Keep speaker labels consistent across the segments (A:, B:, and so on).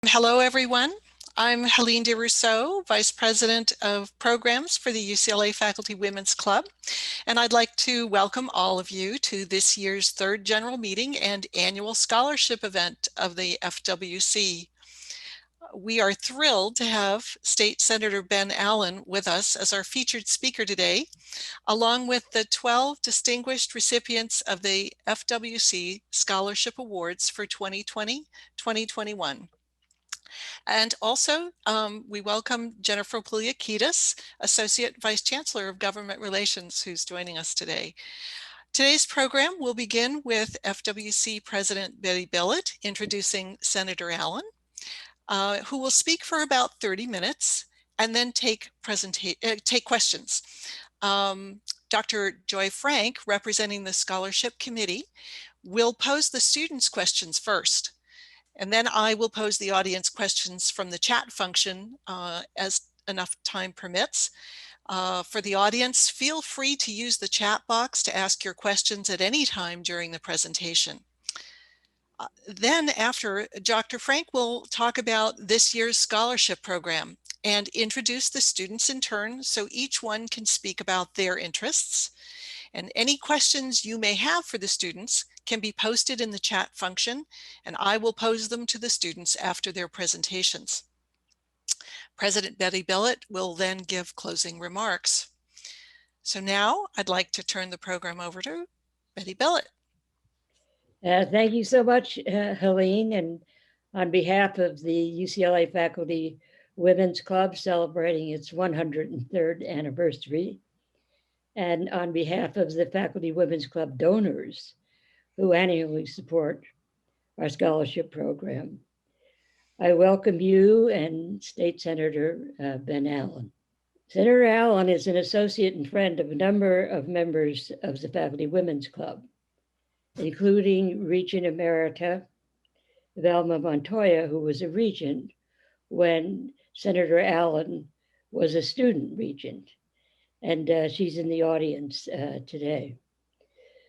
A: Hello, everyone. I'm Helene DeRousseau, Vice President of Programs for the UCLA Faculty Women's Club, and I'd like to welcome all of you to this year's third general meeting and annual scholarship event of the FWC. We are thrilled to have State Senator Ben Allen with us as our featured speaker today, along with the 12 distinguished recipients of the FWC Scholarship Awards for 2020-2021. And also, we welcome Jennifer Poliakidas, Associate Vice Chancellor of Government Relations, who's joining us today. Today's program will begin with FWC President Betty Billett introducing Senator Allen, who will speak for about 30 minutes and then take questions. Dr. Joy Frank, representing the Scholarship Committee, will pose the students' questions first. And then I will pose the audience questions from the chat function as enough time permits. For the audience, feel free to use the chat box to ask your questions at any time during the presentation. Then after, Dr. Frank will talk about this year's scholarship program and introduce the students in turn so each one can speak about their interests. And any questions you may have for the students can be posted in the chat function, and I will pose them to the students after their presentations. President Betty Billett will then give closing remarks. So now I'd like to turn the program over to Betty Billett.
B: Thank you so much, Helene. And on behalf of the UCLA Faculty Women's Club celebrating its 103rd anniversary, and on behalf of the Faculty Women's Club donors who annually support our scholarship program, I welcome you and State Senator Ben Allen. Senator Allen is an associate and friend of a number of members of the Faculty Women's Club, including Regent Emerita Velma Montoya, who was a regent when Senator Allen was a student regent. And she's in the audience today.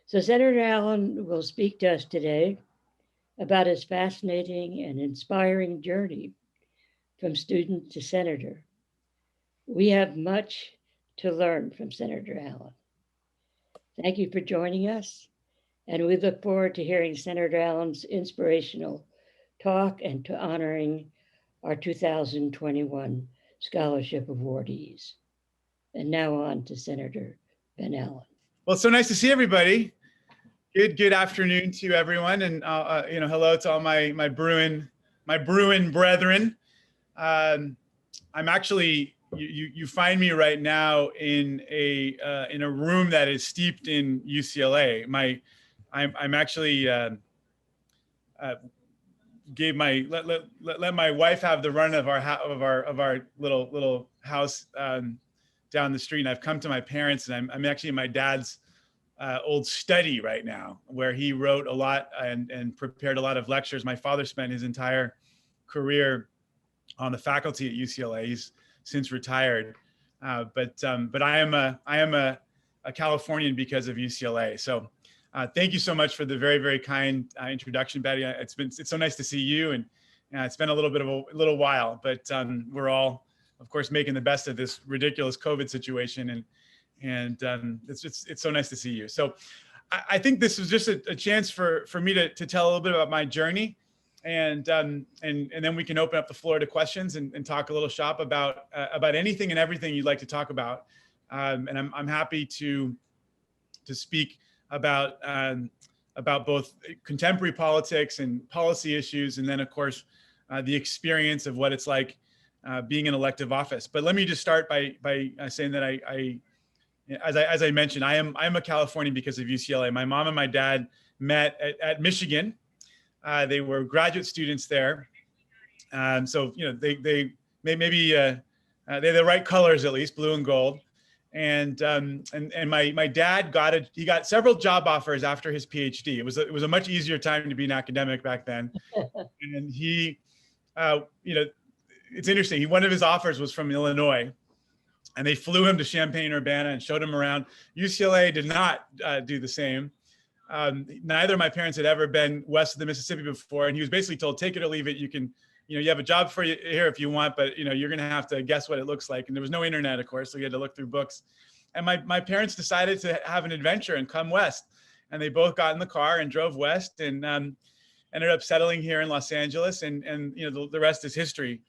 B: So Senator Allen will speak to us today about his fascinating and inspiring journey from student to senator. We have much to learn from Senator Allen. Thank you for joining us, and we look forward to hearing Senator Allen's inspirational talk and to honoring our 2021 scholarship awardees. And now on to Senator Ben Allen.
C: Well, it's so nice to see everybody. Good afternoon to everyone, and hello to all my Bruin brethren. I'm actually you find me right now in a room that is steeped in UCLA. I'm actually let my wife have the run of our little house down the street, and I've come to my parents, and I'm actually in my dad's old study right now, where he wrote a lot and prepared a lot of lectures. My father spent his entire career on the faculty at UCLA. He's since retired, but I am a Californian because of UCLA. So thank you so much for the very, very kind introduction, Betty. It's so nice to see you, and it's been a little while, but we're all, of course, making the best of this ridiculous COVID situation, and it's so nice to see you. So I think this was just a chance for me to tell a little bit about my journey, and then we can open up the floor to questions and talk a little shop about anything and everything you'd like to talk about. And I'm happy to speak about both contemporary politics and policy issues, and then of course the experience of what it's like being in elective office. But let me just start by saying that as I mentioned, I'm a Californian because of UCLA. My mom and my dad met at Michigan. They were graduate students there, so they had the right colors, at least blue and gold. And my dad got several job offers after his PhD. It was a much easier time to be an academic back then. And he, it's interesting. One of his offers was from Illinois, and they flew him to Champaign-Urbana and showed him around. UCLA did not do the same. Neither of my parents had ever been west of the Mississippi before, and he was basically told, take it or leave it. You can you have a job for you here if you want, but you're going to have to guess what it looks like. And there was no internet, of course, so you had to look through books. And my parents decided to have an adventure and come west. And they both got in the car and drove west, and ended up settling here in Los Angeles. And the rest is history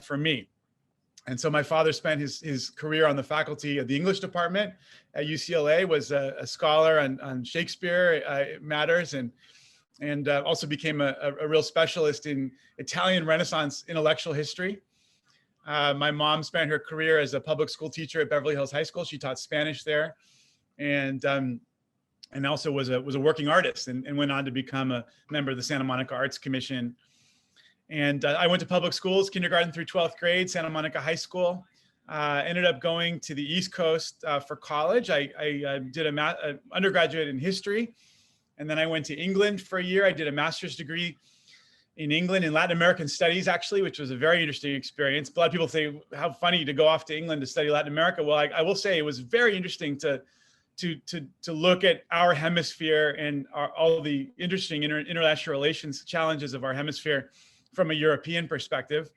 C: for me. And so my father spent his career on the faculty of the English department at UCLA, was a scholar on Shakespeare matters, and also became a real specialist in Italian Renaissance intellectual history. My mom spent her career as a public school teacher at Beverly Hills High School. She taught Spanish there, and also was a working artist, and went on to become a member of the Santa Monica Arts Commission. And I went to public schools, kindergarten through 12th grade, Santa Monica High School. Ended up going to the East Coast for college. I did an undergraduate in history, and then I went to England for a year. I did a master's degree in England in Latin American studies, actually, which was a very interesting experience. A lot of people say, how funny to go off to England to study Latin America. Well, I will say it was very interesting to look at our hemisphere and all the interesting international relations challenges of our hemisphere from a European perspective.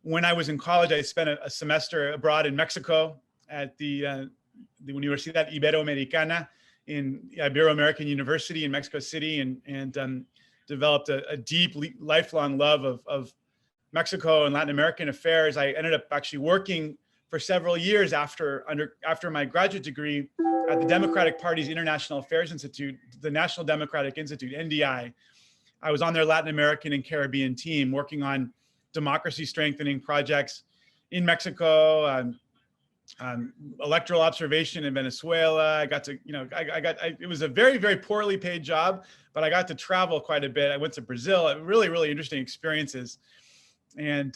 C: When I was in college, I spent a semester abroad in Mexico at the Universidad Iberoamericana in Ibero-American University in Mexico City, and developed a deep, lifelong love of Mexico and Latin American affairs. I ended up actually working for several years after my graduate degree at the Democratic Party's International Affairs Institute, the National Democratic Institute, NDI. I was on their Latin American and Caribbean team working on democracy strengthening projects in Mexico, electoral observation in Venezuela. I got to, it was a very, very poorly paid job, but I got to travel quite a bit. I went to Brazil, really, really interesting experiences. And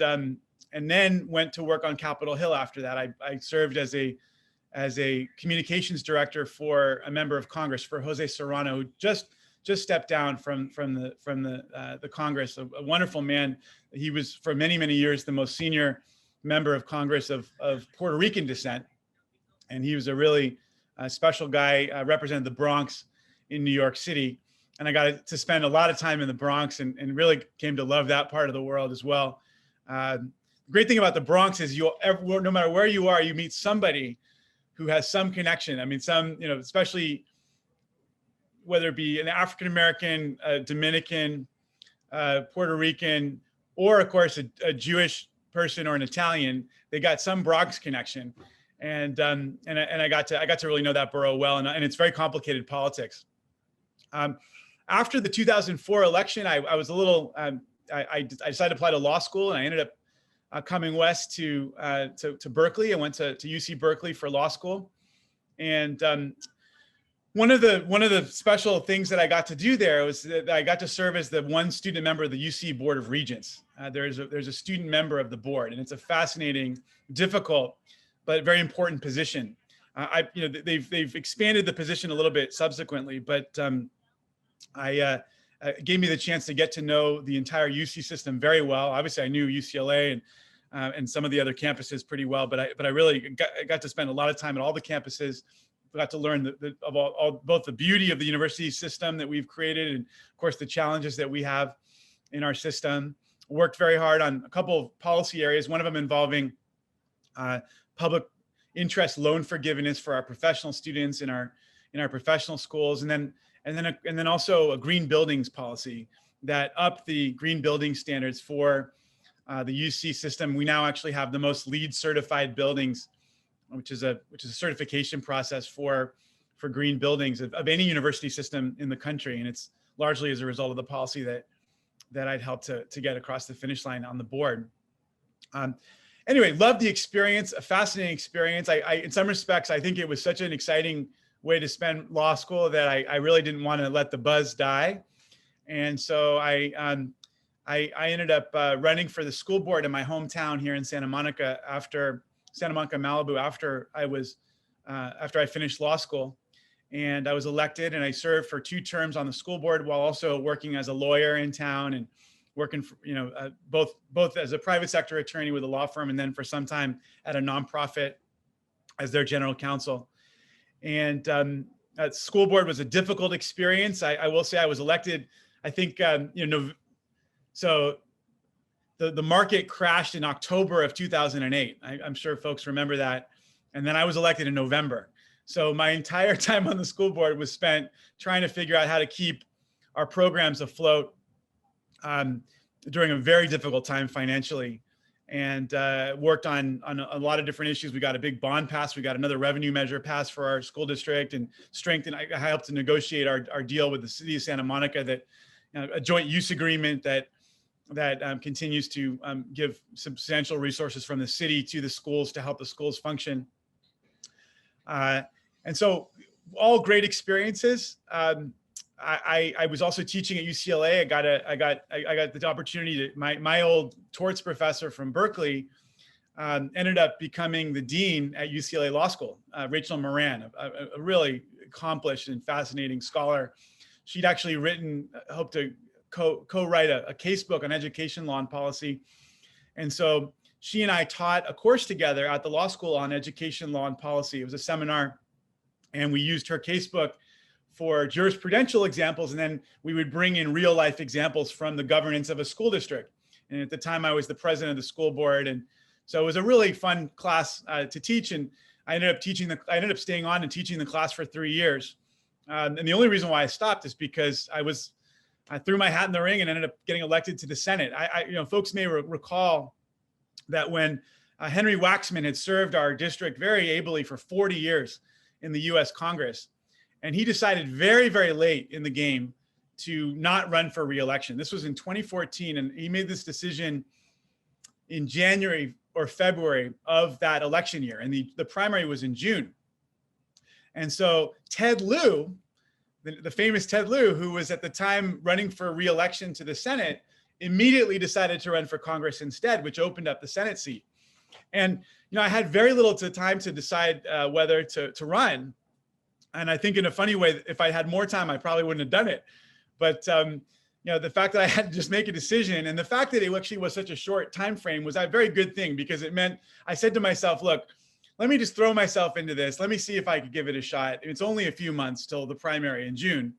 C: then went to work on Capitol Hill after that. I served as a communications director for a member of Congress, for Jose Serrano, who just stepped down from the Congress, a wonderful man. He was for many, many years the most senior member of Congress of Puerto Rican descent. And he was a really special guy, represented the Bronx in New York City. And I got to spend a lot of time in the Bronx, and really came to love that part of the world as well. The great thing about the Bronx is no matter where you are, you meet somebody who has some connection. I mean, especially whether it be an African-American, Dominican, Puerto Rican, or of course a Jewish person or an Italian, they got some Bronx connection. And I got to really know that borough well, and it's very complicated politics. After the 2004 election, I was a little, I decided to apply to law school, and I ended up coming west to Berkeley. I went to UC Berkeley for law school. And one of the special things that I got to do there was that I got to serve as the one student member of the UC Board of Regents. There's a student member of the board, and it's a fascinating, difficult, but very important position. They've expanded the position a little bit subsequently, but gave me the chance to get to know the entire UC system very well. Obviously, I knew UCLA and some of the other campuses pretty well, but I really got to spend a lot of time at all the campuses. Got to learn both the beauty of the university system that we've created, and of course the challenges that we have in our system. Worked very hard on a couple of policy areas, one of them involving public interest loan forgiveness for our professional students in our professional schools, and then also a green buildings policy that upped the green building standards for the UC system. We now actually have the most LEED certified buildings, which is a certification process for green buildings of any university system in the country. And it's largely as a result of the policy that I'd helped to get across the finish line on the board. Anyway, loved the experience, a fascinating experience. I in some respects, I think it was such an exciting way to spend law school that I really didn't want to let the buzz die. And so I ended up running for the school board in my hometown here in Santa Monica, Malibu, after I finished law school. And I was elected, and I served for 2 terms on the school board while also working as a lawyer in town, and working for, both as a private sector attorney with a law firm, and then for some time at a nonprofit as their general counsel. And school board was a difficult experience. I will say I was elected, I think, so the market crashed in October of 2008. I'm sure folks remember that. And then I was elected in November. So my entire time on the school board was spent trying to figure out how to keep our programs afloat during a very difficult time financially, and worked on a lot of different issues. We got a big bond passed. We got another revenue measure passed for our school district, and strengthened. I helped to negotiate our deal with the city of Santa Monica, that a joint use agreement that continues to give substantial resources from the city to the schools to help the schools function. And so all great experiences. I was also teaching at UCLA. I got the opportunity to, my old torts professor from Berkeley ended up becoming the dean at UCLA Law School, Rachel Moran, a really accomplished and fascinating scholar. She'd actually hoped to co-write a casebook on education law and policy. And so she and I taught a course together at the law school on education law and policy. It was a seminar, and we used her casebook for jurisprudential examples, and then we would bring in real life examples from the governance of a school district. And at the time I was the president of the school board. And so it was a really fun class to teach. And I ended up staying on and teaching the class for 3 years. And the only reason why I stopped is because I threw my hat in the ring and ended up getting elected to the Senate. Folks may recall that when Henry Waxman had served our district very ably for 40 years in the US Congress, and he decided very, very late in the game to not run for re-election. This was in 2014, and he made this decision in January or February of that election year, and the primary was in June. And so Ted Lieu, the famous Ted Lieu, who was at the time running for re-election to the Senate, immediately decided to run for Congress instead, which opened up the Senate seat. And I had very little time to decide whether to run. And I think in a funny way, if I had more time, I probably wouldn't have done it. But the fact that I had to just make a decision, and the fact that it actually was such a short time frame, was a very good thing, because it meant I said to myself, look, let me just throw myself into this. Let me see if I could give it a shot. It's only a few months till the primary in June.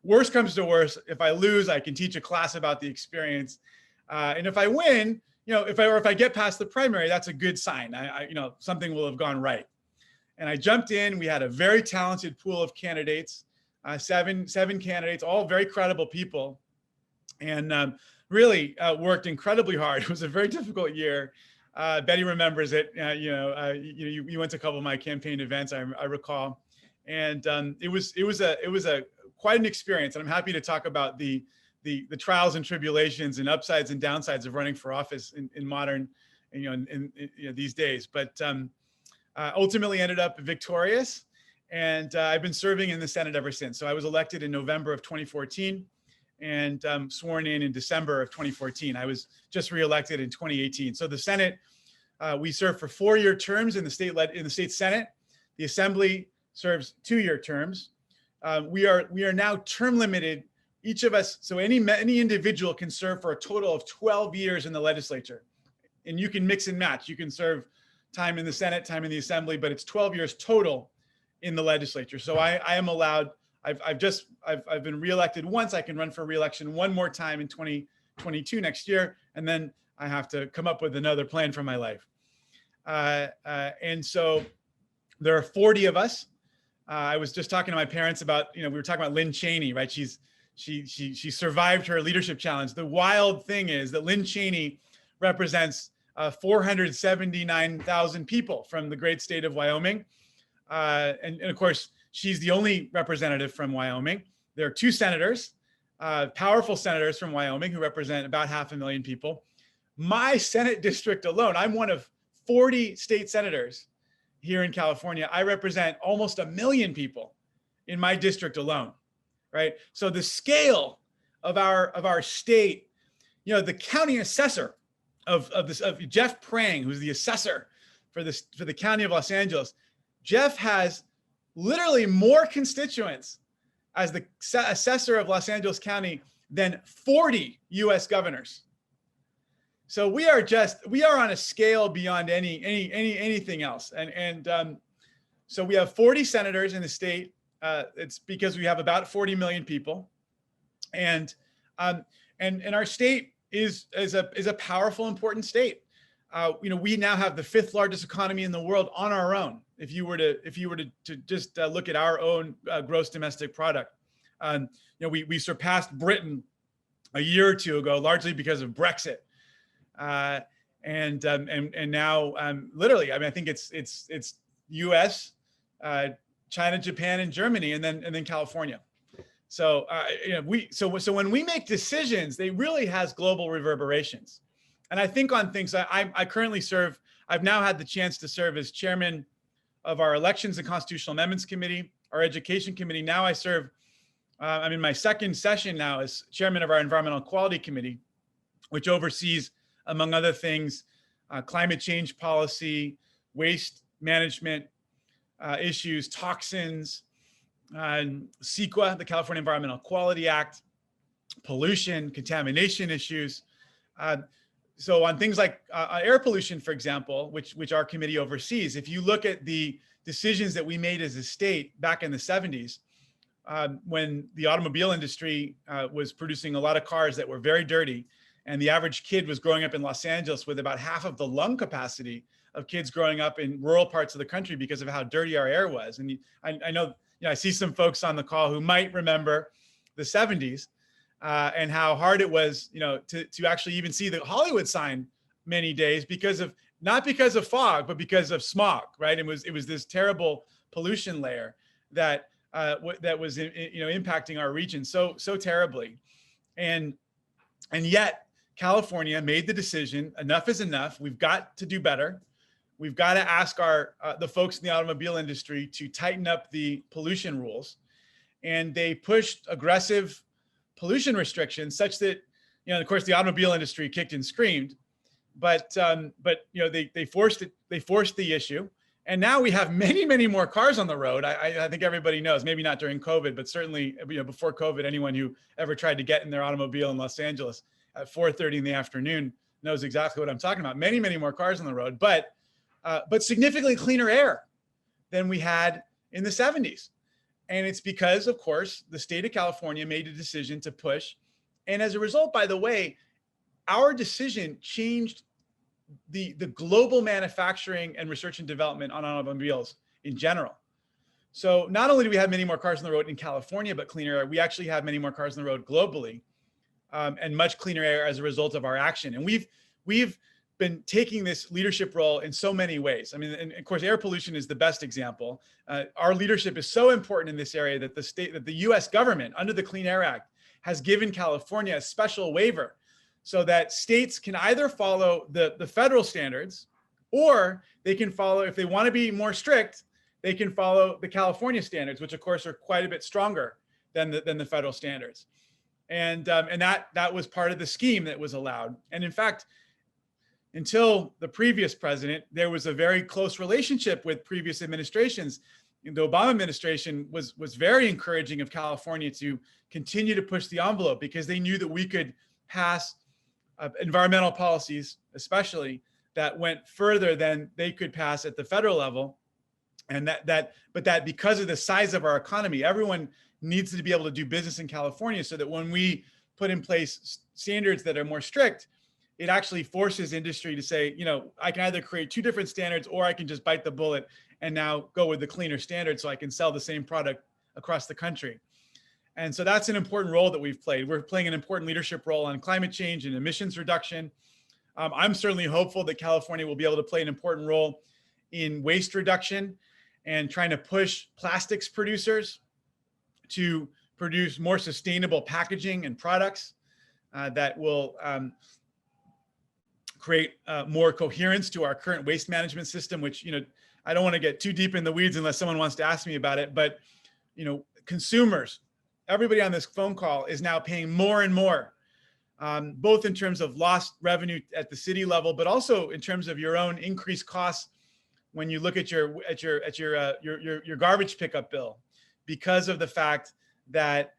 C: Worst comes to worst, if I lose, I can teach a class about the experience. And if I win, if I get past the primary, that's a good sign. Something will have gone right. And I jumped in. We had a very talented pool of candidates, seven candidates, all very credible people, and really worked incredibly hard. It was a very difficult year. Betty remembers it. You went to a couple of my campaign events, I recall, and it was quite an experience. And I'm happy to talk about the trials and tribulations and upsides and downsides of running for office in modern, these days. But ultimately ended up victorious, and I've been serving in the Senate ever since. So I was elected in November of 2014, and sworn in December of 2014. I was just reelected in 2018. So the Senate, we serve for 4-year terms in the state Senate. The Assembly serves 2-year terms. We are now term limited, each of us. So any individual can serve for a total of 12 years in the legislature, and you can mix and match. You can serve time in the Senate, time in the Assembly, but it's 12 years total in the legislature. So I am allowed. I've been reelected once. I can run for reelection one more time in 2022 next year, and then I have to come up with another plan for my life. And so there are 40 of us. I was just talking to my parents about, we were talking about Lynn Cheney, right? She survived her leadership challenge. The wild thing is that Lynn Cheney represents 479,000 people from the great state of Wyoming. And of course, she's the only representative from Wyoming. There are 2 senators, powerful senators from Wyoming, who represent about 500,000 people. My Senate district alone, I'm one of 40 state senators here in California. I represent almost 1 million people in my district alone, right? So the scale of our state, the county assessor of Jeff Prang, who's the assessor for the county of Los Angeles. Jeff has literally more constituents as the assessor of Los Angeles County than 40 US governors. So we are on a scale beyond anything else. And so we have 40 senators in the state. It's because we have about 40 million people. And our state is a powerful, important state. We now have the 5th largest economy in the world on our own. If you were to just look at our own gross domestic product, we surpassed Britain a year or two ago, largely because of Brexit, and now literally, I mean, I think it's U.S., China, Japan, and Germany, and then California. So so when we make decisions, they really has global reverberations. And I think on things I currently serve, I've now had the chance to serve as chairman of our Elections and Constitutional Amendments Committee, our Education Committee. Now I serve, I'm in my 2nd session now as chairman of our Environmental Quality Committee, which oversees, among other things, climate change policy, waste management issues, toxins, CEQA, the California Environmental Quality Act, pollution, contamination issues. So on things like air pollution, for example, which our committee oversees, if you look at the decisions that we made as a state back in the 70s, when the automobile industry was producing a lot of cars that were very dirty, and the average kid was growing up in Los Angeles with about half of the lung capacity of kids growing up in rural parts of the country because of how dirty our air was. And I know, I see some folks on the call who might remember the 70s. And how hard it was, to actually even see the Hollywood sign many days not because of fog, but because of smog, right? It was this terrible pollution layer that was impacting our region so terribly, and yet California made the decision: enough is enough. We've got to do better. We've got to ask the folks in the automobile industry to tighten up the pollution rules, and they pushed aggressive pollution restrictions such that, of course, the automobile industry kicked and screamed, but they forced it. They forced the issue, and now we have many more cars on the road. I think everybody knows, maybe not during COVID, but certainly before COVID, anyone who ever tried to get in their automobile in Los Angeles at 4:30 in the afternoon knows exactly what I'm talking about. Many more cars on the road, but significantly cleaner air than we had in the 70s. And it's because, of course, the state of California made a decision to push. And as a result, by the way, our decision changed the global manufacturing and research and development on automobiles in general. So not only do we have many more cars on the road in California, but cleaner air, we actually have many more cars on the road globally, and much cleaner air as a result of our action. And we've been taking this leadership role in so many ways. I mean, and of course, air pollution is the best example. Our leadership is so important in this area that the U.S. government, under the Clean Air Act, has given California a special waiver so that states can either follow the federal standards, or they can follow, if they want to be more strict, they can follow the California standards, which of course are quite a bit stronger than the federal standards. And that was part of the scheme that was allowed. And in fact, until the previous president, there was a very close relationship with previous administrations. The Obama administration was very encouraging of California to continue to push the envelope, because they knew that we could pass environmental policies, especially, that went further than they could pass at the federal level. And that because of the size of our economy, everyone needs to be able to do business in California, so that when we put in place standards that are more strict, it actually forces industry to say, I can either create two different standards, or I can just bite the bullet and now go with the cleaner standard so I can sell the same product across the country. And so that's an important role that we've played. We're playing an important leadership role on climate change and emissions reduction. I'm certainly hopeful that California will be able to play an important role in waste reduction and trying to push plastics producers to produce more sustainable packaging and products that will create more coherence to our current waste management system, which, I don't want to get too deep in the weeds unless someone wants to ask me about it, but, consumers, everybody on this phone call is now paying more and more, both in terms of lost revenue at the city level, but also in terms of your own increased costs when you look at your garbage pickup bill, because of the fact that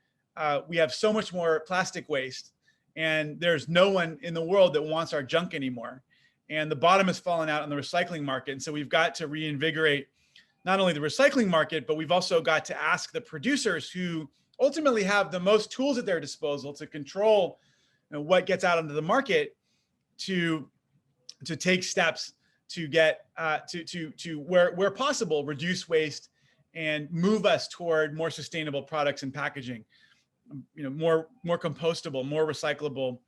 C: we have so much more plastic waste, and there's no one in the world that wants our junk anymore. And the bottom has fallen out on the recycling market. And so we've got to reinvigorate not only the recycling market, but we've also got to ask the producers, who ultimately have the most tools at their disposal to control what gets out onto the market to take steps to get to where possible reduce waste and move us toward more sustainable products and packaging, more compostable, more recyclable,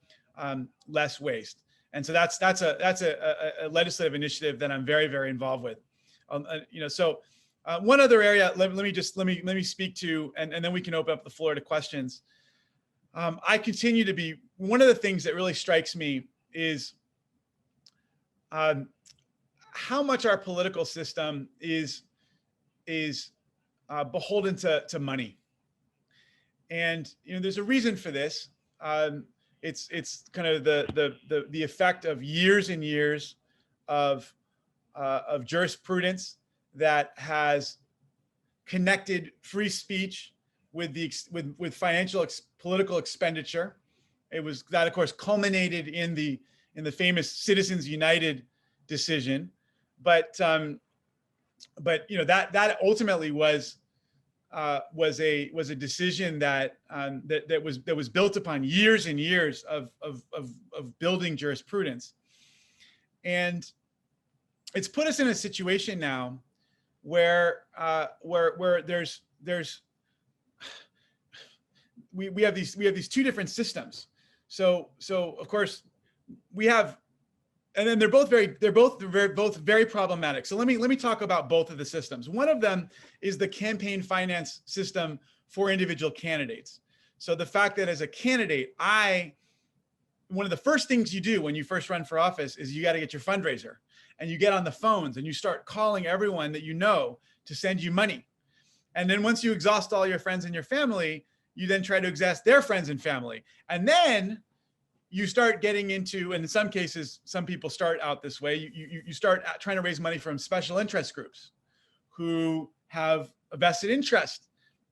C: less waste. And so that's a legislative initiative that I'm very, very involved with. So one other area, let me speak to, and then we can open up the floor to questions. I continue to be, one of the things that really strikes me is how much our political system is beholden to money. And there's a reason for this. It's kind of the effect of years and years of jurisprudence that has connected free speech with financial political expenditure. It was that, of course, culminated in the famous Citizens United decision, but that ultimately was a decision that was built upon years and years of building jurisprudence, and it's put us in a situation now where we have these two different systems. So of course we have, and then they're both very problematic. So let me talk about both of the systems. One of them is the campaign finance system for individual candidates. So the fact that as a candidate, one of the first things you do when you first run for office is you got to get your fundraiser, and you get on the phones and you start calling everyone that you know to send you money. And then once you exhaust all your friends and your family, you then try to exhaust their friends and family. And then you start getting into, and in some cases, some people start out this way, you start trying to raise money from special interest groups who have a vested interest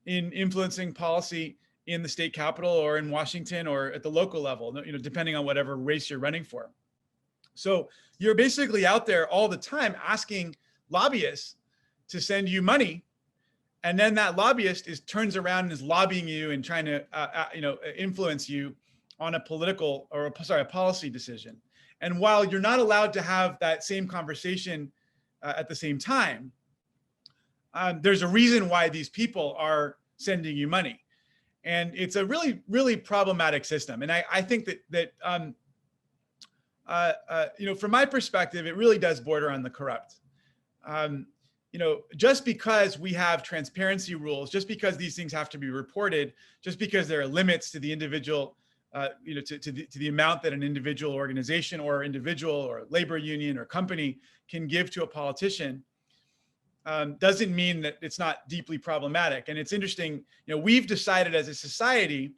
C: in influencing policy in the state capitol or in Washington or at the local level, depending on whatever race you're running for. So you're basically out there all the time asking lobbyists to send you money. And then that lobbyist turns around and is lobbying you and trying to influence you on a policy decision. And while you're not allowed to have that same conversation at the same time, there's a reason why these people are sending you money. And it's a really, really problematic system. And I think that from my perspective, it really does border on the corrupt. Just because we have transparency rules, just because these things have to be reported, just because there are limits to the individual, to the amount that an individual organization or individual or labor union or company can give to a politician, doesn't mean that it's not deeply problematic. And it's interesting, we've decided as a society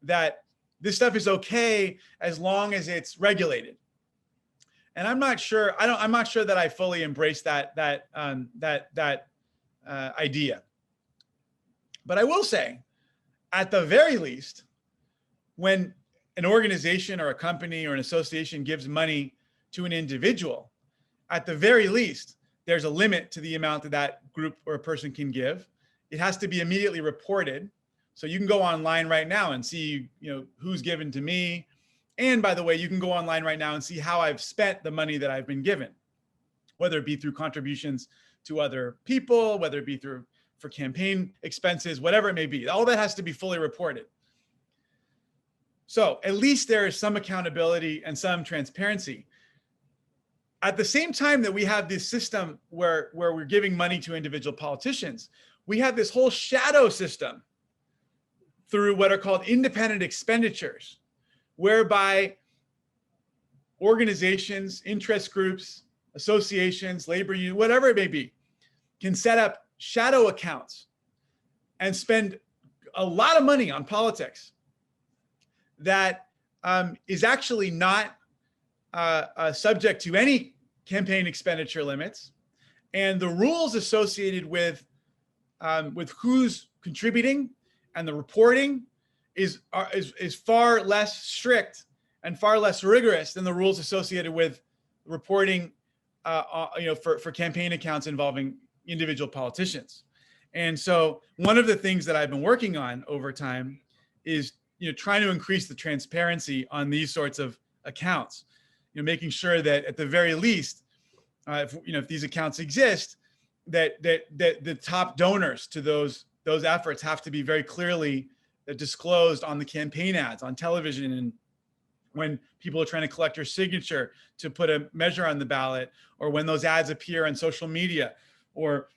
C: that this stuff is okay as long as it's regulated. And I'm not sure that I fully embrace that idea. But I will say, at the very least, when an organization or a company or an association gives money to an individual, at the very least, there's a limit to the amount that group or a person can give. It has to be immediately reported. So you can go online right now and see, who's given to me. And by the way, you can go online right now and see how I've spent the money that I've been given, whether it be through contributions to other people, whether it be for campaign expenses, whatever it may be. All that has to be fully reported. So at least there is some accountability and some transparency. At the same time that we have this system where we're giving money to individual politicians, we have this whole shadow system through what are called independent expenditures, whereby organizations, interest groups, associations, labor union, whatever it may be, can set up shadow accounts and spend a lot of money on politics that is actually not subject to any campaign expenditure limits, and the rules associated with who's contributing and the reporting is far less strict and far less rigorous than the rules associated with reporting, for campaign accounts involving individual politicians. And so one of the things that I've been working on over time is trying to increase the transparency on these sorts of accounts, making sure that at the very least, if these accounts exist, that the top donors to those efforts have to be very clearly disclosed on the campaign ads on television, and when people are trying to collect your signature to put a measure on the ballot, or when those ads appear on social media, or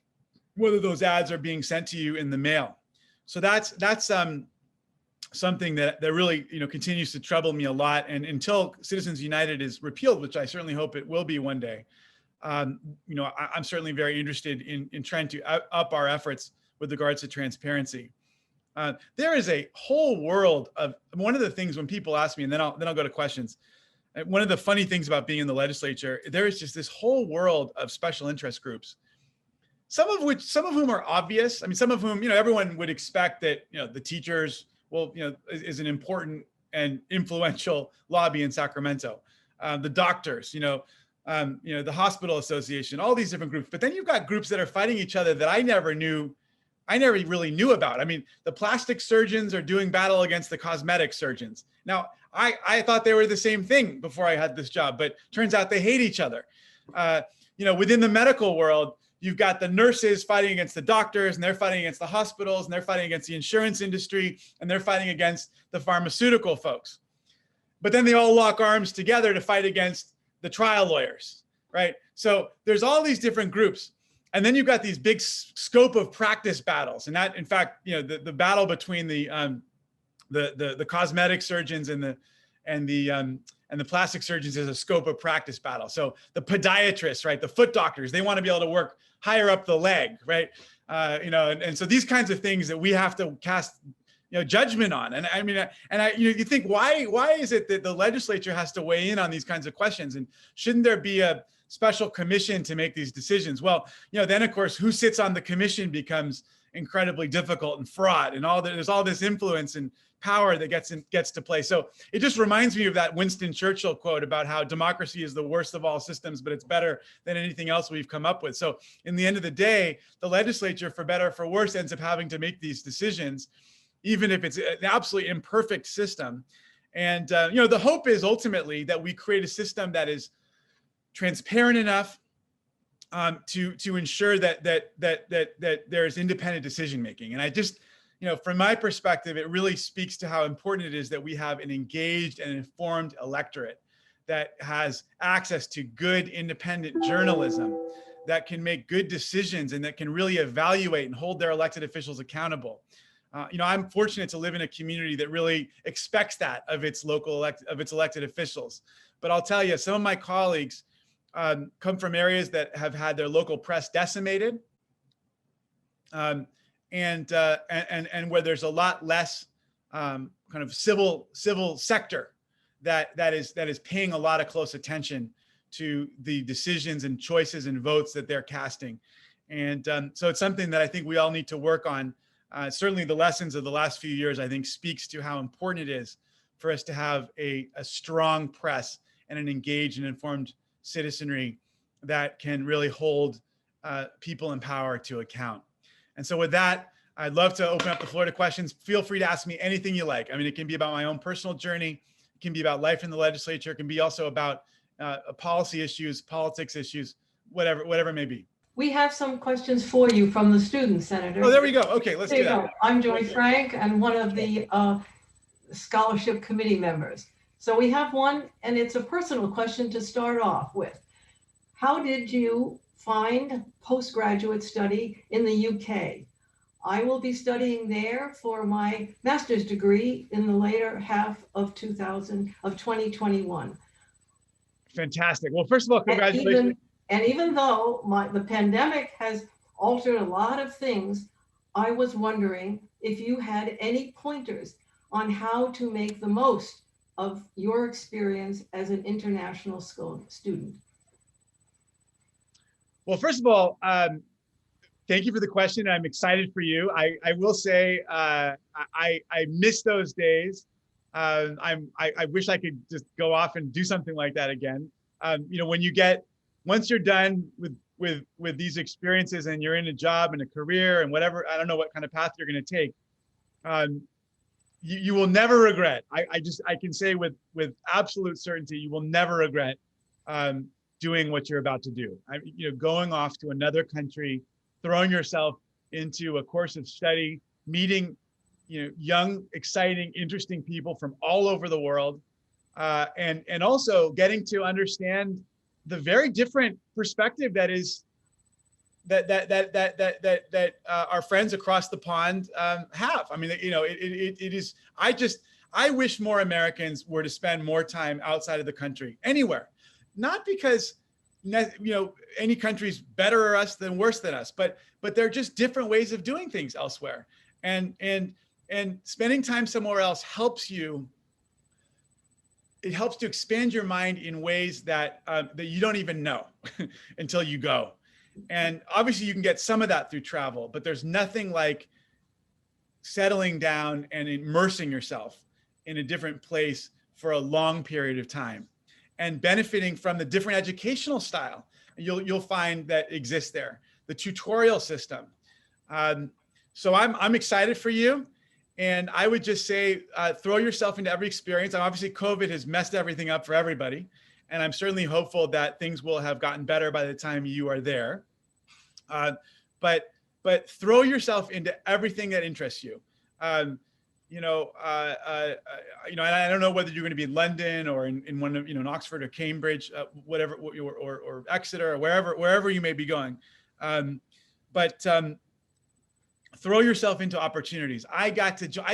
C: whether those ads are being sent to you in the mail. So that's something that really continues to trouble me a lot. And until Citizens United is repealed, which I certainly hope it will be one day, I'm certainly very interested in trying to up our efforts with regards to transparency. There is a whole world of, one of the things when people ask me, and then I'll go to questions. One of the funny things about being in the legislature, there is just this whole world of special interest groups, some of whom are obvious. I mean, some of whom, everyone would expect that, the teachers, is an important and influential lobby in Sacramento. The doctors, the hospital association, all these different groups. But then you've got groups that are fighting each other that I never really knew about. I mean, the plastic surgeons are doing battle against the cosmetic surgeons. Now, I thought they were the same thing before I had this job, but turns out they hate each other. Within the medical world, you've got the nurses fighting against the doctors, and they're fighting against the hospitals, and they're fighting against the insurance industry, and they're fighting against the pharmaceutical folks. But then they all lock arms together to fight against the trial lawyers, right? So there's all these different groups. And then you've got these big scope of practice battles. And that, in fact, the battle between the cosmetic surgeons and the plastic surgeons is a scope of practice battle. So the podiatrists, right, the foot doctors, they want to be able to work higher up the leg, right? And so these kinds of things that we have to cast, judgment on. And I mean, you think, why is it that the legislature has to weigh in on these kinds of questions? And shouldn't there be a special commission to make these decisions? Well, then of course, who sits on the commission becomes incredibly difficult and fraught, and there's all this influence and power that gets to play. So it just reminds me of that Winston Churchill quote about how democracy is the worst of all systems, but it's better than anything else we've come up with. So in the end of the day, the legislature, for better or for worse, ends up having to make these decisions, even if it's an absolutely imperfect system. And the hope is ultimately that we create a system that is transparent enough to ensure that there's independent decision making. And I just, from my perspective, it really speaks to how important it is that we have an engaged and informed electorate that has access to good independent journalism, that can make good decisions, and that can really evaluate and hold their elected officials accountable. I'm fortunate to live in a community that really expects that of its elected officials. But I'll tell you, some of my colleagues come from areas that have had their local press decimated, and where there's a lot less kind of civil sector that is paying a lot of close attention to the decisions and choices and votes that they're casting. And so it's something that I think we all need to work on. Certainly the lessons of the last few years, I think, speaks to how important it is for us to have a strong press and an engaged and informed citizenry that can really hold people in power to account. And so with that, I'd love to open up the floor to questions. Feel free to ask me anything you like. I mean, it can be about my own personal journey. It can be about life in the legislature. It can be also about policy issues, politics issues, whatever it may be.
D: We have some questions for you from the students, Senator.
C: Oh, there we go. Okay, let's do that.
D: I'm Joy Frank, and one of the scholarship committee members. So we have one, and it's a personal question to start off with. How did you find postgraduate study in the UK? I will be studying there for my master's degree in the later half of 2021.
C: Fantastic. Well, first of all, congratulations.
D: And even though the pandemic has altered a lot of things, I was wondering if you had any pointers on how to make the most of your experience as an international school student.
C: Well, first of all, thank you for the question. I'm excited for you. I will say I miss those days. I wish I could just go off and do something like that again. Once you're done with these experiences and you're in a job and a career and whatever, I don't know what kind of path you're going to take. you will never regret. I can say with absolute certainty, you will never regret doing what you're about to do. Going off to another country, throwing yourself into a course of study, meeting, young, exciting, interesting people from all over the world, and also getting to understand the very different perspective that is that our friends across the pond have. I mean, it is. I wish more Americans were to spend more time outside of the country, anywhere, not because any country's better or us than worse than us, but they're just different ways of doing things elsewhere, and spending time somewhere else helps you. It helps to expand your mind in ways that you don't even know until you go. And obviously you can get some of that through travel, but there's nothing like settling down and immersing yourself in a different place for a long period of time and benefiting from the different educational style you'll find that exists there, the tutorial system. So I'm excited for you. And I would just say, throw yourself into every experience. And obviously COVID has messed everything up for everybody. And I'm certainly hopeful that things will have gotten better by the time you are there. But throw yourself into everything that interests you. And I don't know whether you're going to be in London or in one of, in Oxford or Cambridge, whatever, or Exeter or wherever you may be going. Throw yourself into opportunities. I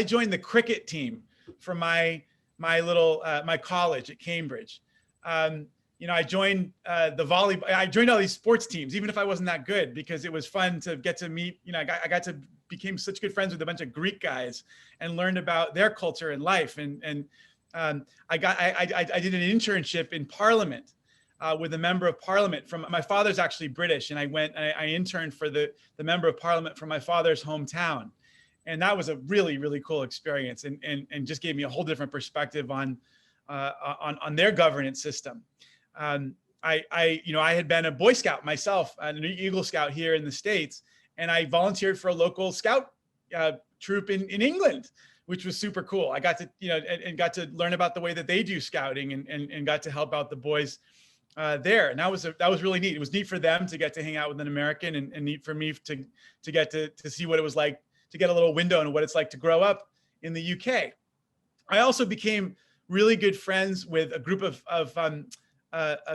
C: joined the cricket team for my college at Cambridge. I joined the volleyball. I joined all these sports teams, even if I wasn't that good, because it was fun to get to meet. I got to became such good friends with a bunch of Greek guys and learned about their culture and life. And I did an internship in Parliament with a member of Parliament from my father's actually British, and I interned for the member of Parliament from my father's hometown. And that was a really, really cool experience and just gave me a whole different perspective on their governance system. I had been a Boy Scout myself, an Eagle Scout here in the States, and I volunteered for a local Scout troop in England, which was super cool. I got to, and got to learn about the way that they do scouting and got to help out the boys there. And that was really neat. It was neat for them to get to hang out with an American and neat for me to get to see what it was like to get a little window into what it's like to grow up in the UK. I also became really good friends with a group of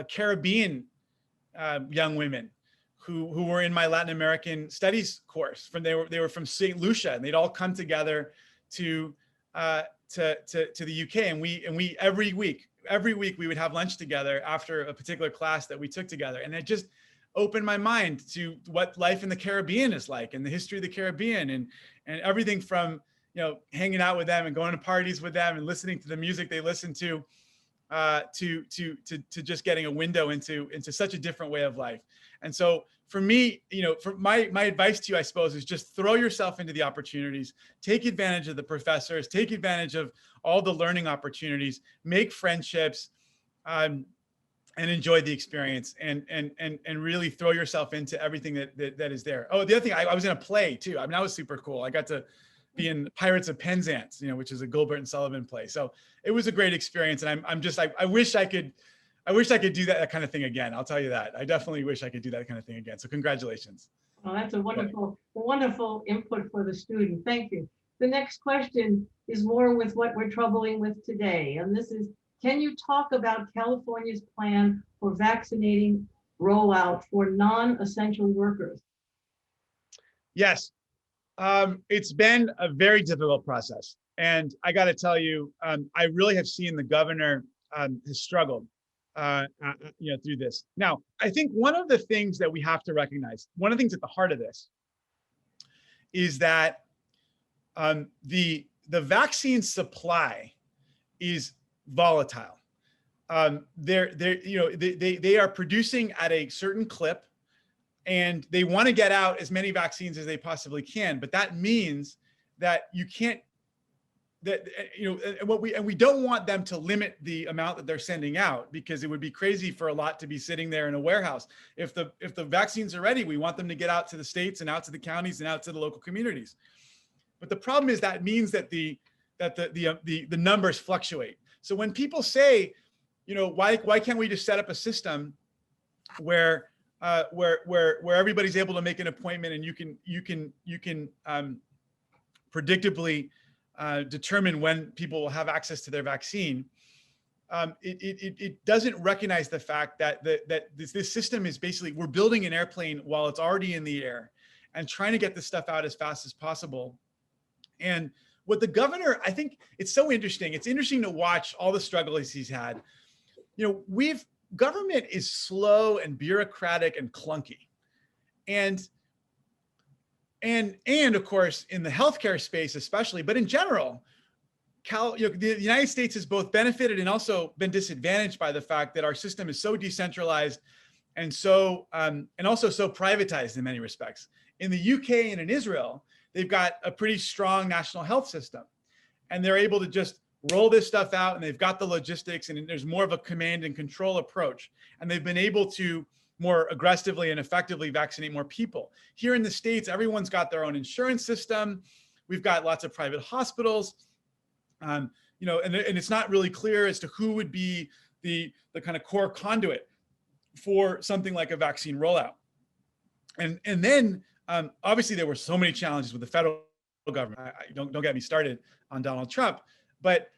C: Caribbean young women who were in my Latin American studies course. They were from St. Lucia, and they'd all come together to the UK, and we every week we would have lunch together after a particular class that we took together, and it just opened my mind to what life in the Caribbean is like and the history of the Caribbean and everything from hanging out with them and going to parties with them and listening to the music they listen to just getting a window into such a different way of life. And so for me, for my advice to you, I suppose, is just throw yourself into the opportunities, take advantage of the professors, take advantage of all the learning opportunities, make friendships, and enjoy the experience and really throw yourself into everything that is there. Oh, the other thing, I was in a play too. I mean, that was super cool. I got to be in Pirates of Penzance, which is a Gilbert and Sullivan play. So it was a great experience. And I wish I could do that kind of thing again. I'll tell you that. I definitely wish I could do that kind of thing again. So congratulations.
D: Well, that's a wonderful input for the student. Thank you. The next question is more with what we're troubling with today. And this is, can you talk about California's plan for vaccinating rollout for non-essential workers?
C: Yes. It's been a very difficult process. And I got to tell you, I really have seen the governor has struggled through this. Now, I think one of the things that we have to recognize, one of the things at the heart of this is that the vaccine supply is volatile. They are producing at a certain clip, and they want to get out as many vaccines as they possibly can. But that means that you can't. We don't want them to limit the amount that they're sending out, because it would be crazy for a lot to be sitting there in a warehouse. If the vaccines are ready, we want them to get out to the states and out to the counties and out to the local communities. But the problem is that means that the that the numbers fluctuate. So when people say, you know, why can't we just set up a system where everybody's able to make an appointment and you can predictably determine when people will have access to their vaccine. It doesn't recognize the fact that this system is basically, we're building an airplane while it's already in the air and trying to get this stuff out as fast as possible. And what the governor, I think it's so interesting. It's interesting to watch all the struggles he's had. You know, government is slow and bureaucratic and clunky. And of course, in the healthcare space, especially, but in general, the United States has both benefited and also been disadvantaged by the fact that our system is so decentralized and so and also so privatized in many respects. In the UK and in Israel, they've got a pretty strong national health system, and they're able to just roll this stuff out, and they've got the logistics, and there's more of a command and control approach, and they've been able to more aggressively and effectively vaccinate more people. Here in the States, everyone's got their own insurance system. We've got lots of private hospitals. You know, and it's not really clear as to who would be the kind of core conduit for something like a vaccine rollout. And then obviously there were so many challenges with the federal government. Don't get me started on Donald Trump, but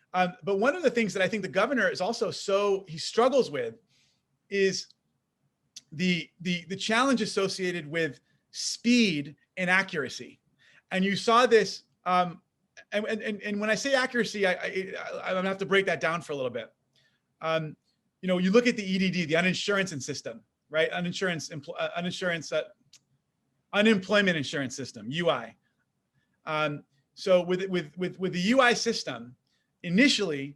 C: one of the things that I think the governor is also he struggles with is the challenge associated with speed and accuracy. And you saw this. And when I say accuracy, I'm gonna have to break that down for a little bit. You know, you look at the EDD, the uninsurance system, right? Unemployment insurance system, UI. So with the UI system, initially,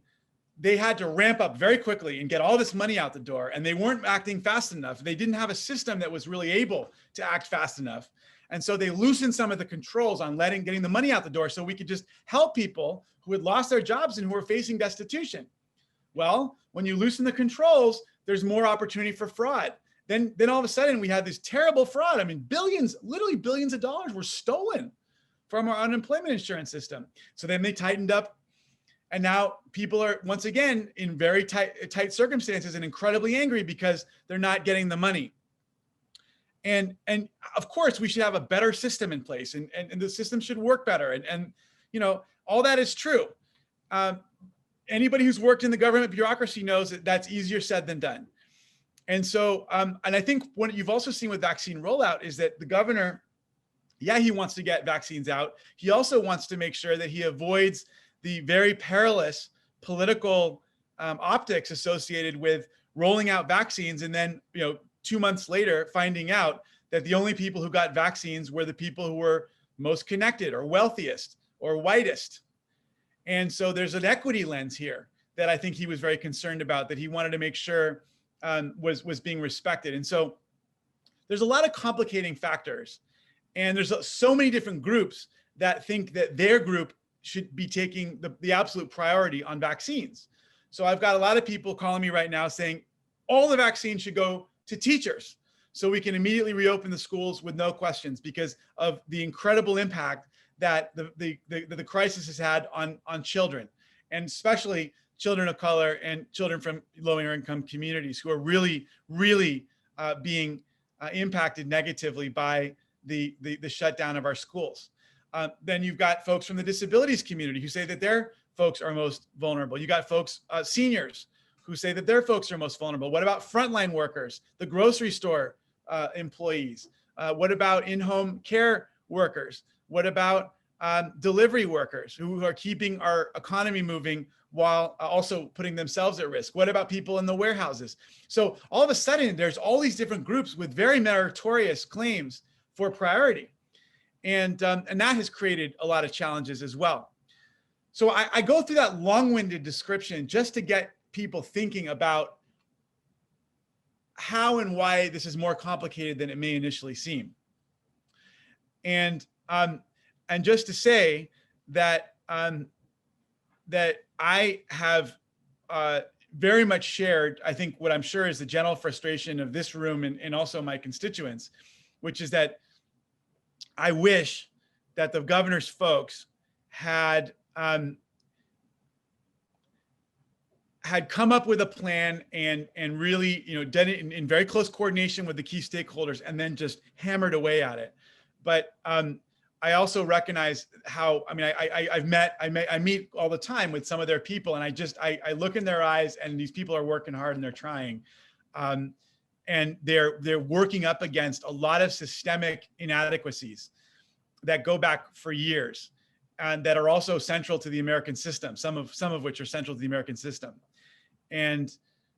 C: they had to ramp up very quickly and get all this money out the door, and they weren't acting fast enough. They didn't have a system that was really able to act fast enough. And so they loosened some of the controls on getting the money out the door so we could just help people who had lost their jobs and who were facing destitution. Well, when you loosen the controls, there's more opportunity for fraud. Then all of a sudden we had this terrible fraud. I mean, literally billions of dollars were stolen from our unemployment insurance system. So then they tightened up, and now people are once again in very tight circumstances and incredibly angry because they're not getting the money. And of course, we should have a better system in place, and the system should work better. And you know, all that is true. Anybody who's worked in the government bureaucracy knows that that's easier said than done. And so, and I think what you've also seen with vaccine rollout is that the governor, yeah, he wants to get vaccines out. He also wants to make sure that he avoids the very perilous political optics associated with rolling out vaccines, and then, you know, 2 months later, finding out that the only people who got vaccines were the people who were most connected or wealthiest or whitest. And so there's an equity lens here that I think he was very concerned about, that he wanted to make sure was being respected. And so there's a lot of complicating factors. And there's so many different groups that think that their group should be taking the absolute priority on vaccines. So I've got a lot of people calling me right now saying all the vaccines should go to teachers so we can immediately reopen the schools with no questions, because of the incredible impact that the crisis has had on children, and especially children of color and children from lower income communities who are really being impacted negatively by the shutdown of our schools. Then you've got folks from the disabilities community who say that their folks are most vulnerable. You got folks, seniors, who say that their folks are most vulnerable. What about frontline workers, the grocery store employees? What about in-home care workers? What about delivery workers who are keeping our economy moving while also putting themselves at risk? What about people in the warehouses? So all of a sudden, there's all these different groups with very meritorious claims for priority. And that has created a lot of challenges as well. So I go through that long-winded description just to get people thinking about how and why this is more complicated than it may initially seem. And just to say that that I have very much shared, I think, what I'm sure is the general frustration of this room and also my constituents, which is that I wish that the governor's folks had had come up with a plan and really, done it in very close coordination with the key stakeholders, and then just hammered away at it. But I also recognize how, I mean, I meet all the time with some of their people, and I look in their eyes, and these people are working hard and they're trying. And they're working up against a lot of systemic inadequacies that go back for years, and that are also central to the American system. Some of which are central to the American system, and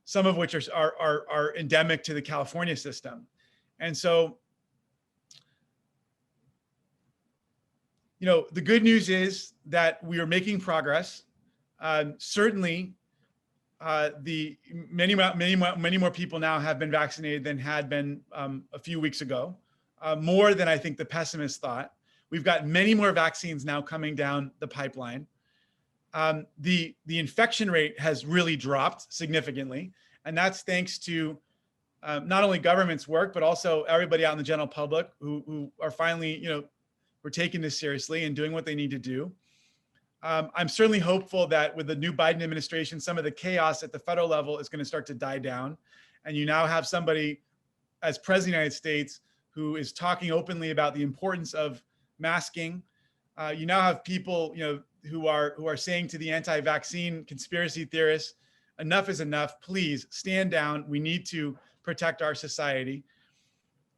C: some of which are endemic to the California system. And so, the good news is that we are making progress. Certainly, the many more people now have been vaccinated than had been a few weeks ago, more than I think the pessimists thought. We've got many more vaccines now coming down the pipeline. The infection rate has really dropped significantly, and that's thanks to not only government's work, but also everybody out in the general public who are finally, we're taking this seriously and doing what they need to do. I'm certainly hopeful that with the new Biden administration, some of the chaos at the federal level is going to start to die down. And you now have somebody as president of the United States who is talking openly about the importance of masking. You now have people, who are saying to the anti-vaccine conspiracy theorists, enough is enough, please stand down. We need to protect our society.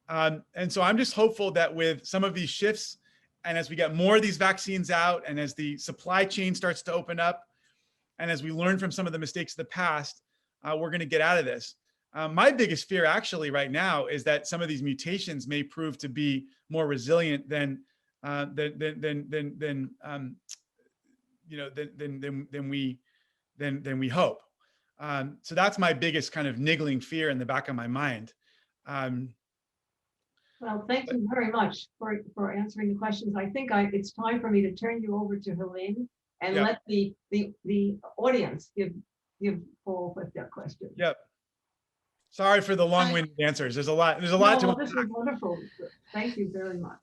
C: And so I'm just hopeful that with some of these shifts, and as we get more of these vaccines out, and as the supply chain starts to open up, and as we learn from some of the mistakes of the past, we're going to get out of this. My biggest fear actually right now is that some of these mutations may prove to be more resilient than we hope. So that's my biggest kind of niggling fear in the back of my mind.
D: Well, thank you very much for answering the questions. I think it's time for me to turn you over to Helene and let the audience give Paul with their questions.
C: Yep. Sorry for the long-winded answers. There's a lot to
D: This was wonderful. Thank you very much.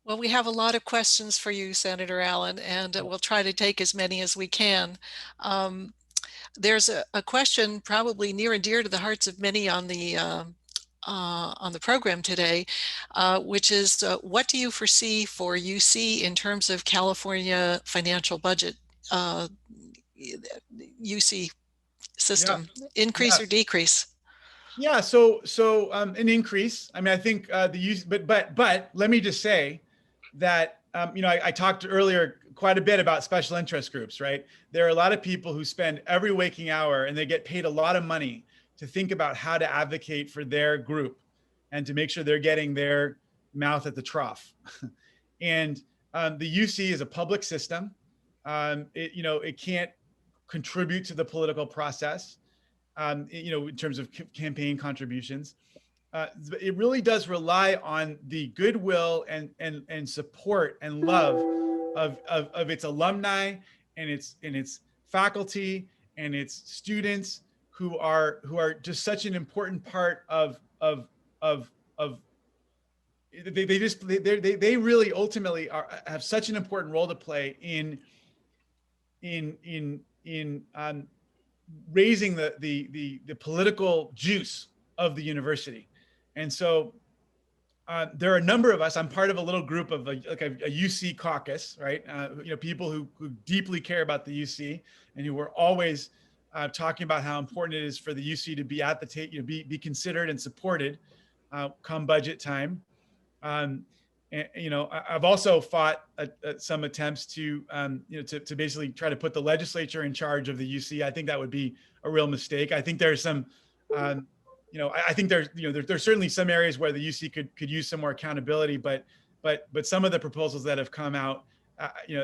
A: Well, we have a lot of questions for you, Senator Allen, and we'll try to take as many as we can. There's a question probably near and dear to the hearts of many on the program today, which is what do you foresee for UC in terms of California financial budget, UC system, increase or decrease?
C: Yeah, so an increase. I mean, I think the use, but let me just say that I talked earlier quite a bit about special interest groups, right? There are a lot of people who spend every waking hour, and they get paid a lot of money to think about how to advocate for their group and to make sure they're getting their mouth at the trough. And the UC is a public system. It can't contribute to the political process, in terms of campaign contributions. It really does rely on the goodwill and support and love of its alumni and its faculty and its students who are just such an important part of they really ultimately have such an important role to play in raising the political juice of the university. And so there are a number of us. I'm part of a little group of a UC caucus, right? People who deeply care about the UC and who are always talking about how important it is for the UC to be at the table, be considered and supported come budget time. I've also fought some attempts to basically try to put the legislature in charge of the UC. I think that would be a real mistake. I think there's some, I think there's certainly some areas where the UC could use some more accountability, but some of the proposals that have come out,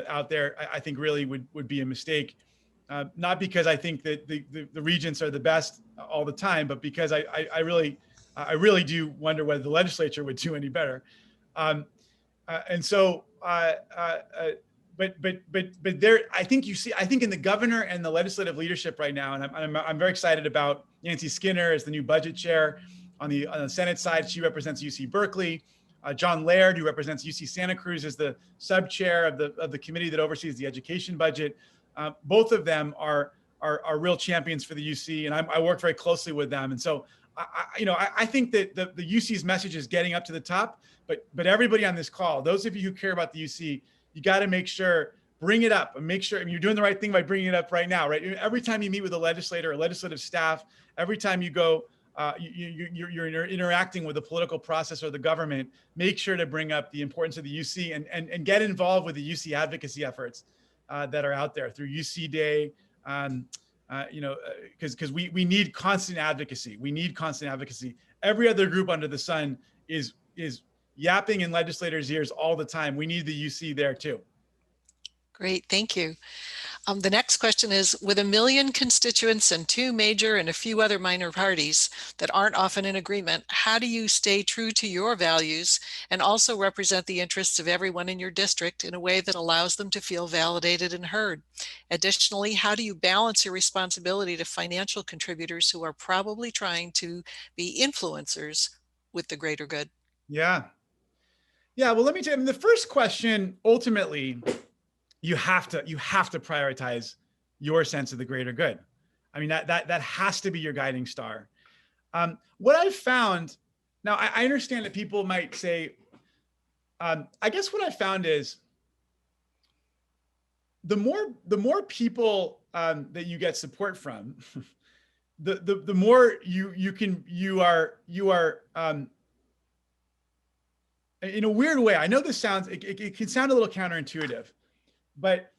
C: out there, I think really would be a mistake. Not because I think that the regents are the best all the time, but because I really do wonder whether the legislature would do any better. And so, but there, I think in the governor and the legislative leadership right now, and I'm very excited about Nancy Skinner as the new budget chair on the Senate side. She represents UC Berkeley. John Laird, who represents UC Santa Cruz, is the sub chair of the committee that oversees the education budget. Both of them are are real champions for the UC, and I work very closely with them. And so, I think that the UC's message is getting up to the top, but everybody on this call, those of you who care about the UC, you got to make sure, bring it up and make sure, I mean, you're doing the right thing by bringing it up right now, right? Every time you meet with a legislator or legislative staff, every time you go, you're interacting with the political process or the government, make sure to bring up the importance of the UC and get involved with the UC advocacy efforts that are out there through UC Day, because we need constant advocacy. We need constant advocacy. Every other group under the sun is yapping in legislators' ears all the time. We need the UC there too.
A: Great, thank you. The next question is, with 1 million constituents and 2 major and a few other minor parties that aren't often in agreement, how do you stay true to your values and also represent the interests of everyone in your district in a way that allows them to feel validated and heard? Additionally, how do you balance your responsibility to financial contributors who are probably trying to be influencers with the greater good?
C: Yeah. Well, let me tell you, the first question, ultimately, you have to prioritize your sense of the greater good. I mean, that has to be your guiding star. What I've found, now I understand that people might say, I guess what I found is the more people that you get support from, the more you are in a weird way. I know this sounds, it can sound a little counterintuitive, but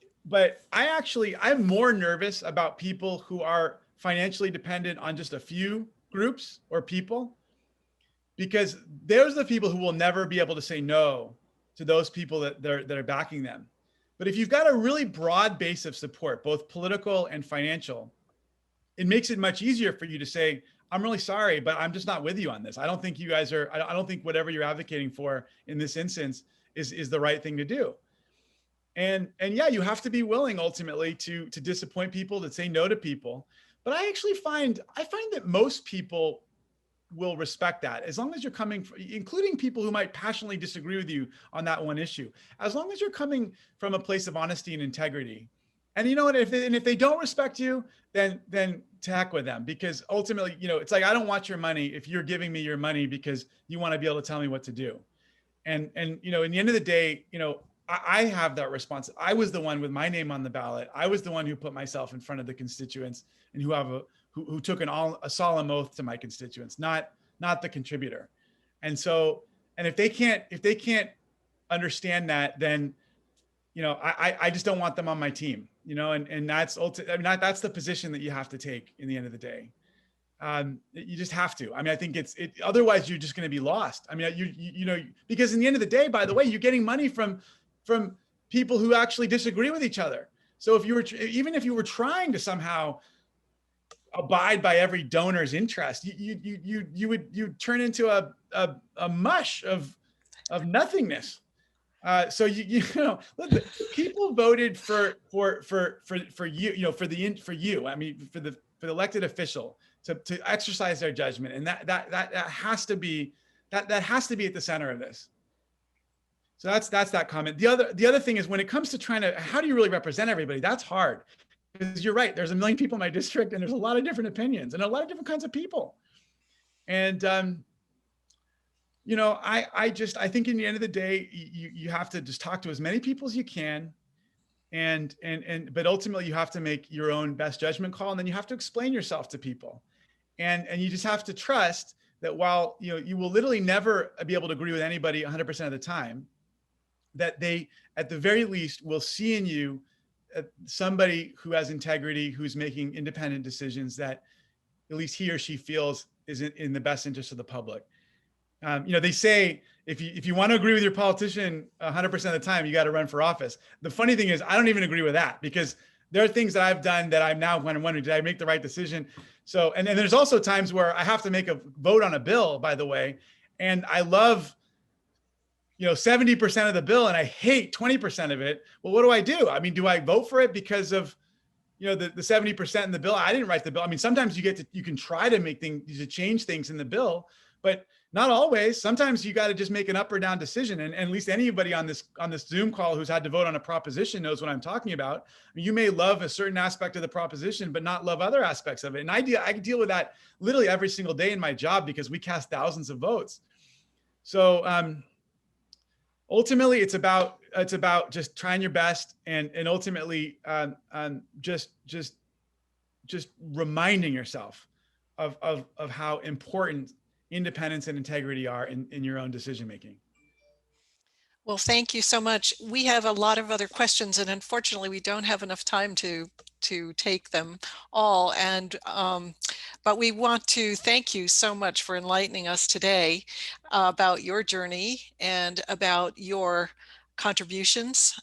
C: I'm more nervous about people who are financially dependent on just a few groups or people, because those are the people who will never be able to say no to those people that are backing them. But if you've got a really broad base of support, both political and financial, it makes it much easier for you to say, I'm really sorry, but I'm just not with you on this. I don't think you guys are, I don't think whatever you're advocating for in this instance is the right thing to do. And yeah, you have to be willing ultimately to disappoint people, to say no to people. But I find that most people will respect that, as long as you're coming, including people who might passionately disagree with you on that one issue, as long as you're coming from a place of honesty and integrity. And you know what, if they don't respect you, then to heck with them, because ultimately, it's like, I don't want your money if you're giving me your money because you want to be able to tell me what to do. And in the end of the day, I have that response. I was the one with my name on the ballot. I was the one who put myself in front of the constituents and who took a solemn oath to my constituents, not the contributor. And so, and if they can't understand that, then, I just don't want them on my team, and that's that's the position that you have to take in the end of the day. You just have to. I mean, I think otherwise you're just going to be lost. I mean, because in the end of the day, by the way, you're getting money from people who actually disagree with each other. So even if you were trying to somehow abide by every donor's interest, you would turn into a mush of nothingness. So look, people voted for you, for you. I mean, for the elected official to exercise their judgment, and that has to be at the center of this. So that's that comment. The other thing is, when it comes to how do you really represent everybody? That's hard, because you're right. There's 1 million people in my district, and there's a lot of different opinions and a lot of different kinds of people. And I think in the end of the day, you have to just talk to as many people as you can, but ultimately you have to make your own best judgment call, and then you have to explain yourself to people, and you just have to trust that while you will literally never be able to agree with anybody 100% of the time, that they at the very least will see in you somebody who has integrity, who's making independent decisions that at least he or she feels is in the best interest of the public. They say if you want to agree with your politician 100% of the time, you got to run for office. The funny thing is, I don't even agree with that, because there are things that I've done that I'm now wondering, did I make the right decision? So, and then there's also times where I have to make a vote on a bill, by the way, and I love 70% of the bill and I hate 20% of it. Well, what do I do? I mean, do I vote for it because of the 70% in the bill? I didn't write the bill. I mean, sometimes you can try to make things, to change things in the bill, but Not always. Sometimes you got to just make an up or down decision. And at least anybody on this Zoom call who's had to vote on a proposition knows what I'm talking about. You may love a certain aspect of the proposition, but not love other aspects of it. And I deal with that literally every single day in my job because we cast thousands of votes. So ultimately, it's about just trying your best and ultimately just reminding yourself of how important independence and integrity are in your own decision making.
A: Well, thank you so much. We have a lot of other questions, and unfortunately, we don't have enough time to take them all. And but we want to thank you so much for enlightening us today about your journey and about your contributions.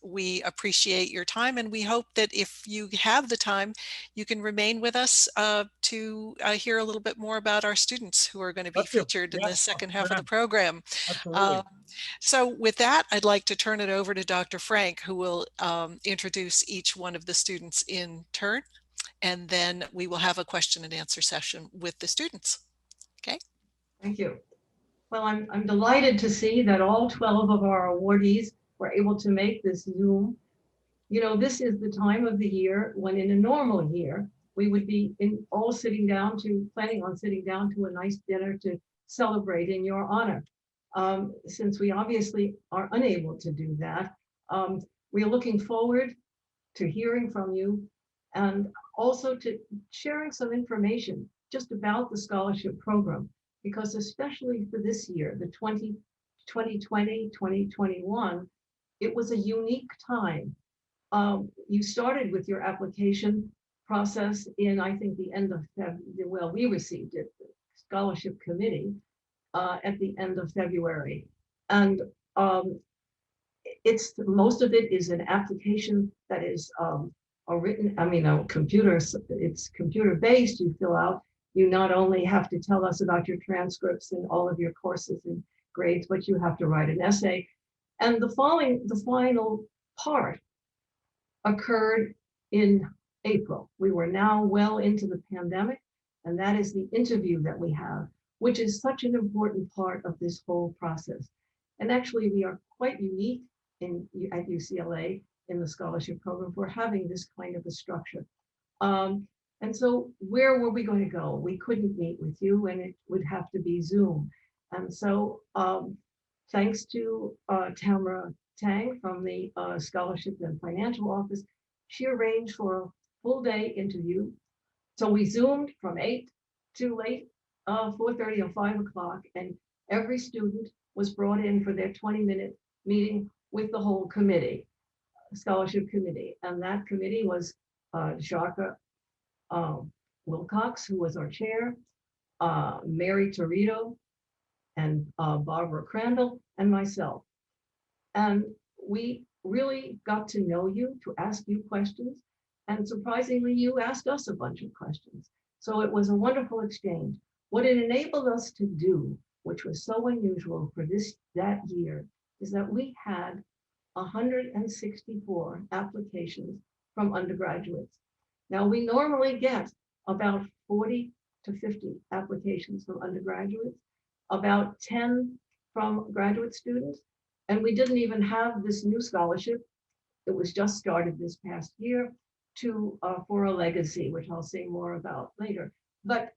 A: We appreciate your time, and we hope that if you have the time, you can remain with us to hear a little bit more about our students who are going to be featured in the second half of the program.
C: Absolutely.
A: So with that, I'd like to turn it over to Dr. Frank, who will introduce each one of the students in turn, and then we will have a question and answer session with the students. Okay.
D: Thank you. Well, I'm delighted to see that all 12 of our awardees were able to make this Zoom. You know, this is the time of the year when in a normal year, we would be planning on sitting down to a nice dinner to celebrate in your honor. Since we obviously are unable to do that, we are looking forward to hearing from you and also to sharing some information just about the scholarship program, because especially for this year, the 2020-2021, it was a unique time. You started with your application process in, I think, the end of February. Well, we received it, the scholarship committee, at the end of February. And most of it is an application that is it's computer based. You fill out, you not only have to tell us about your transcripts and all of your courses and grades, but you have to write an essay. And the final part occurred in April. We were now well into the pandemic, and that is the interview that we have, which is such an important part of this whole process. And actually, we are quite unique at UCLA in the scholarship program for having this kind of a structure. And so where were we going to go? We couldn't meet with you, and it would have to be Zoom. And so thanks to Tamara Tang from the Scholarship and Financial Office, she arranged for a full day interview. So we Zoomed from 8 to late 4:30 or 5 o'clock, and every student was brought in for their 20-minute meeting with the whole committee, scholarship committee. And that committee was Sharka Wilcox, who was our chair, Mary Torito, and Barbara Crandall, and myself. And we really got to know you, to ask you questions. And surprisingly, you asked us a bunch of questions. So it was a wonderful exchange. What it enabled us to do, which was so unusual for that year, is that we had 164 applications from undergraduates. Now, we normally get about 40 to 50 applications from undergraduates, about 10 from graduate students, and we didn't even have this new scholarship. It was just started this past year for a legacy, which I'll say more about later. But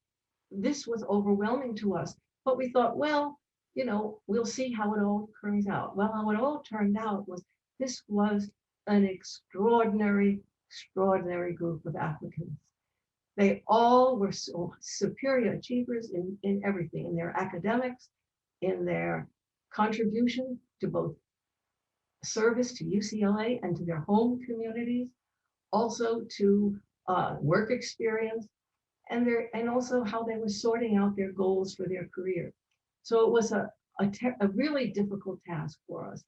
D: this was overwhelming to us. But we thought, well, you know, we'll see how it all turns out. Well, how it all turned out was this was an extraordinary group of applicants. They all were so superior achievers in everything, in their academics, in their contribution to both service to UCLA and to their home communities, also to work experience, and also how they were sorting out their goals for their career. So it was a really difficult task for us.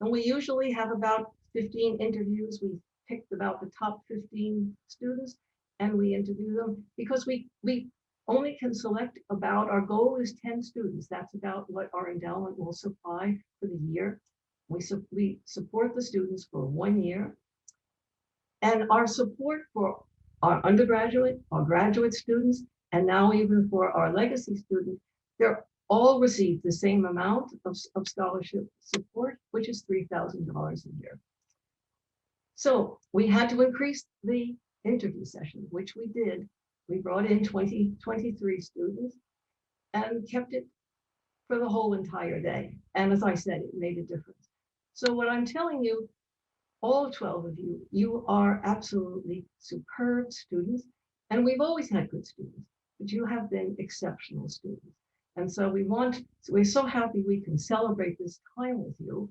D: And we usually have about 15 interviews. We picked about the top 15 students and we interview them because we only can select our goal is 10 students. That's about what our endowment will supply for the year. We support the students for 1 year. And our support for our undergraduate, our graduate students, and now even for our legacy students, they're all received the same amount of scholarship support, which is $3,000 a year. So we had to increase the interview session, which we did. We brought in 23 students and kept it for the whole entire day. And as I said, it made a difference. So what I'm telling you, all 12 of you, you are absolutely superb students. And we've always had good students, but you have been exceptional students. And so we're so happy we can celebrate this time with you.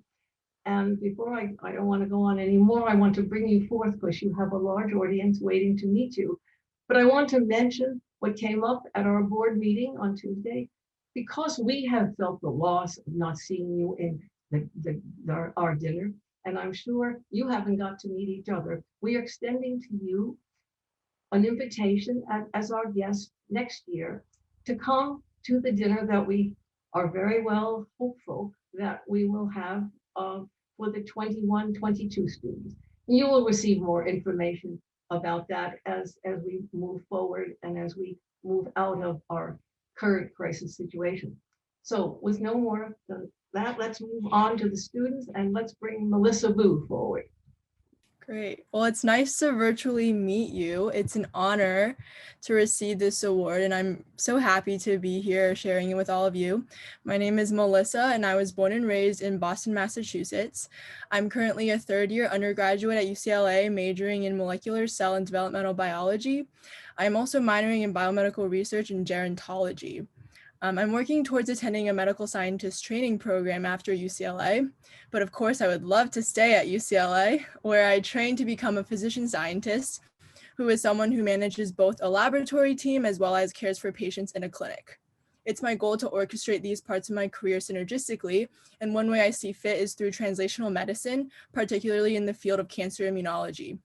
D: And before I don't want to go on anymore, I want to bring you forth because you have a large audience waiting to meet you. But I want to mention what came up at our board meeting on Tuesday, because we have felt the loss of not seeing you in our dinner. And I'm sure you haven't got to meet each other. We are extending to you an invitation as our guest next year to come to the dinner that we are very well hopeful that we will have for the 21, 22 students. You will receive more information about that as we move forward and as we move out of our current crisis situation. So with no more than that, let's move on to the students and let's bring Melissa Boo forward.
E: Great. Well, it's nice to virtually meet you. It's an honor to receive this award, and I'm so happy to be here sharing it with all of you. My name is Melissa, and I was born and raised in Boston, Massachusetts. I'm currently a third-year undergraduate at UCLA, majoring in molecular cell and developmental biology. I'm also minoring in biomedical research and gerontology. I'm working towards attending a medical scientist training program after UCLA, but of course I would love to stay at UCLA, where I train to become a physician scientist, who is someone who manages both a laboratory team as well as cares for patients in a clinic. It's my goal to orchestrate these parts of my career synergistically, and one way I see fit is through translational medicine, particularly in the field of cancer immunology.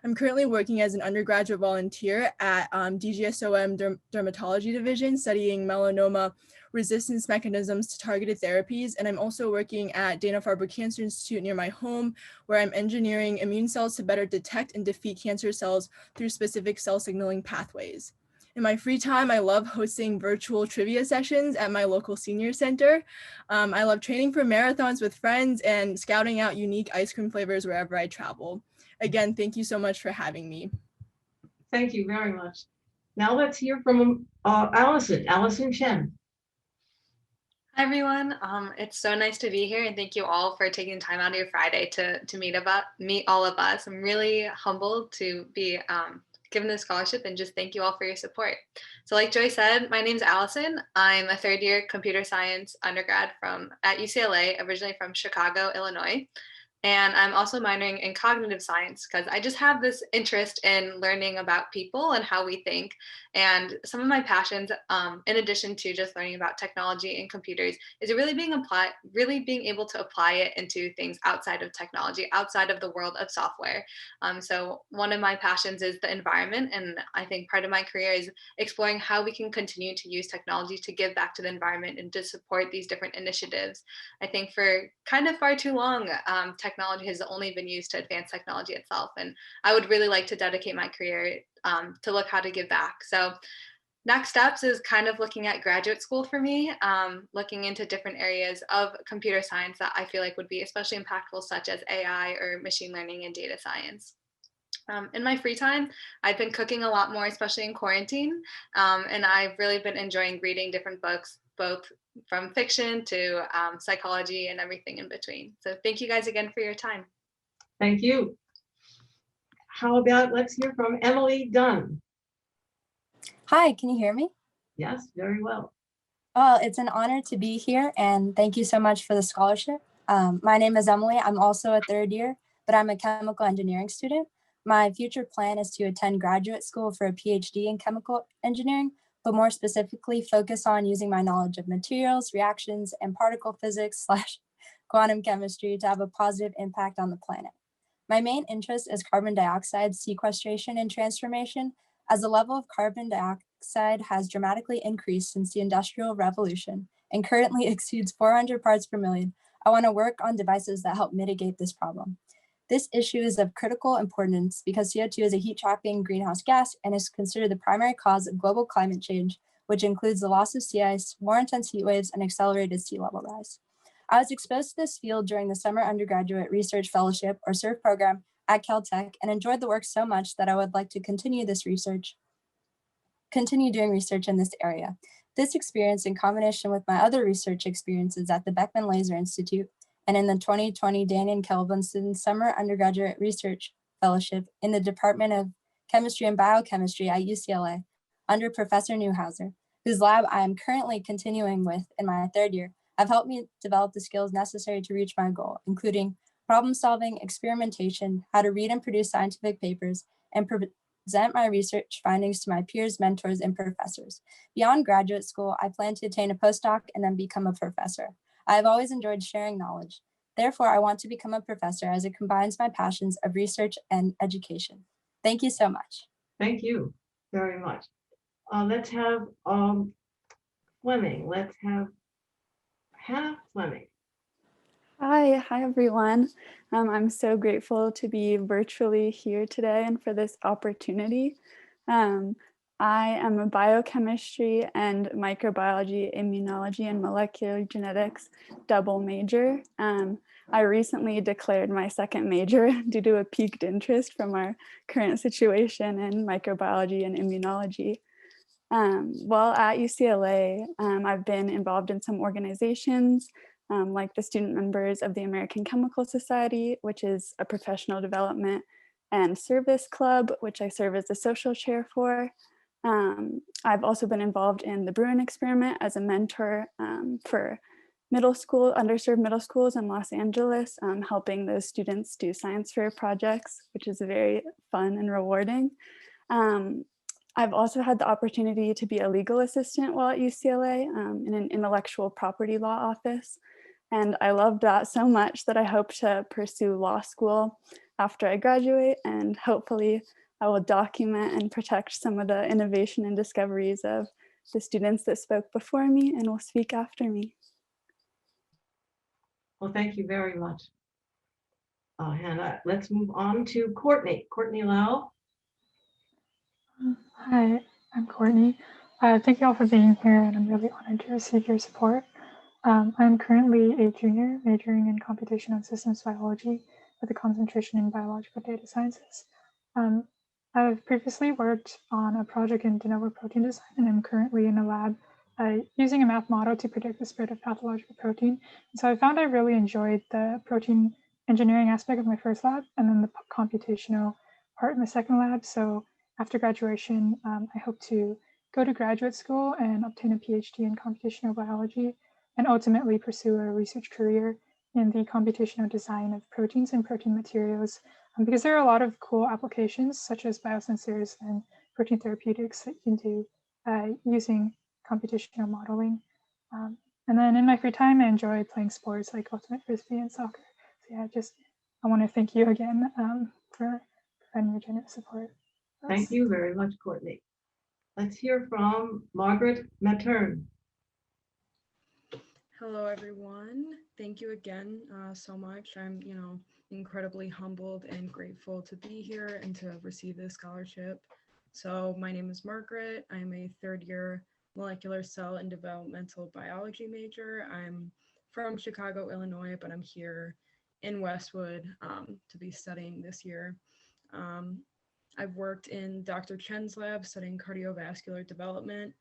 E: I'm currently working as an undergraduate volunteer at DGSOM Dermatology Division, studying melanoma resistance mechanisms to targeted therapies. And I'm also working at Dana-Farber Cancer Institute near my home, where I'm engineering immune cells to better detect and defeat cancer cells through specific cell signaling pathways. In my free time, I love hosting virtual trivia sessions at my local senior center. I love training for marathons with friends and scouting out unique ice cream flavors wherever I travel. Again, thank you so much for having me.
D: Thank you very much. Now let's hear from Allison Chen.
F: Hi, everyone. It's so nice to be here, and thank you all for taking time out of your Friday to meet all of us. I'm really humbled to be given this scholarship, and just thank you all for your support. So like Joy said, my name's Allison. I'm a third-year computer science undergrad at UCLA, originally from Chicago, Illinois. And I'm also minoring in cognitive science because I just have this interest in learning about people and how we think. And some of my passions, in addition to just learning about technology and computers, is really being able to apply it into things outside of technology, outside of the world of software. So one of my passions is the environment. And I think part of my career is exploring how we can continue to use technology to give back to the environment and to support these different initiatives. I think for kind of far too long, technology has only been used to advance technology itself. And I would really like to dedicate my career to look how to give back. So next steps is kind of looking at graduate school for me, looking into different areas of computer science that I feel like would be especially impactful, such as AI or machine learning and data science. In my free time, I've been cooking a lot more, especially in quarantine. And I've really been enjoying reading different books, both from fiction to psychology and everything in between. So thank you guys again for your time.
D: Thank you. How about, let's hear from Emily Dunn.
G: Hi, can you hear me?
D: Yes, very well.
G: Well, it's an honor to be here, and thank you so much for the scholarship. My name is Emily. I'm also a third year, but I'm a chemical engineering student. My future plan is to attend graduate school for a PhD in chemical engineering, but more specifically focus on using my knowledge of materials, reactions, and particle physics / quantum chemistry to have a positive impact on the planet. My main interest is carbon dioxide sequestration and transformation, as the level of carbon dioxide has dramatically increased since the Industrial Revolution and currently exceeds 400 parts per million. I want to work on devices that help mitigate this problem. This issue is of critical importance because CO2 is a heat-trapping greenhouse gas and is considered the primary cause of global climate change, which includes the loss of sea ice, more intense heat waves, and accelerated sea level rise. I was exposed to this field during the Summer Undergraduate Research Fellowship, or SURF program, at Caltech, and enjoyed the work so much that I would like to continue doing research in this area. This experience, in combination with my other research experiences at the Beckman Laser Institute and in the 2020 Daniel Kelvinson Summer Undergraduate Research Fellowship in the Department of Chemistry and Biochemistry at UCLA under Professor Newhouser, whose lab I am currently continuing with in my third year, have helped me develop the skills necessary to reach my goal, including problem solving, experimentation, how to read and produce scientific papers, and present my research findings to my peers, mentors, and professors. Beyond graduate school, I plan to attain a postdoc and then become a professor. I have always enjoyed sharing knowledge. Therefore, I want to become a professor as it combines my passions of research and education. Thank you so much.
D: Thank you very much. Let's have Fleming. Let's have Hannah Fleming.
H: Hi everyone. I'm so grateful to be virtually here today and for this opportunity. I am a biochemistry and microbiology, immunology, and molecular genetics double major. I recently declared my second major due to a piqued interest from our current situation in microbiology and immunology. While at UCLA, I've been involved in some organizations like the student members of the American Chemical Society, which is a professional development and service club, which I serve as the social chair for. I've also been involved in the Bruin experiment as a mentor for middle school, underserved middle schools in Los Angeles, helping those students do science fair projects, which is very fun and rewarding. I've also had the opportunity to be a legal assistant while at UCLA in an intellectual property law office. And I loved that so much that I hope to pursue law school after I graduate, and hopefully I will document and protect some of the innovation and discoveries of the students that spoke before me and will speak after me.
D: Well, thank you very much, Hannah. Let's move on to Courtney Lau.
I: Hi, I'm Courtney. Thank you all for being here, and I'm really honored to receive your support. I'm currently a junior majoring in computational systems biology with a concentration in biological data sciences. I've previously worked on a project in de novo protein design, and I'm currently in a lab using a math model to predict the spread of pathological protein. And so I found I really enjoyed the protein engineering aspect of my first lab, and then the computational part in the second lab. So after graduation, I hope to go to graduate school and obtain a PhD in computational biology, and ultimately pursue a research career in the computational design of proteins and protein materials, because there are a lot of cool applications such as biosensors and protein therapeutics that you can do using computational modeling. And then in my free time, I enjoy playing sports like ultimate frisbee and soccer. So yeah, I want to thank you again for providing your generous support.
D: Thank you very much, Courtney. Let's hear from Margaret Matern.
J: Hello, everyone. Thank you again so much. I'm, incredibly humbled and grateful to be here and to receive this scholarship. So my name is Margaret. I'm a third-year molecular cell and developmental biology major. I'm from Chicago, Illinois, but I'm here in Westwood to be studying this year. I've worked in Dr. Chen's lab studying cardiovascular development.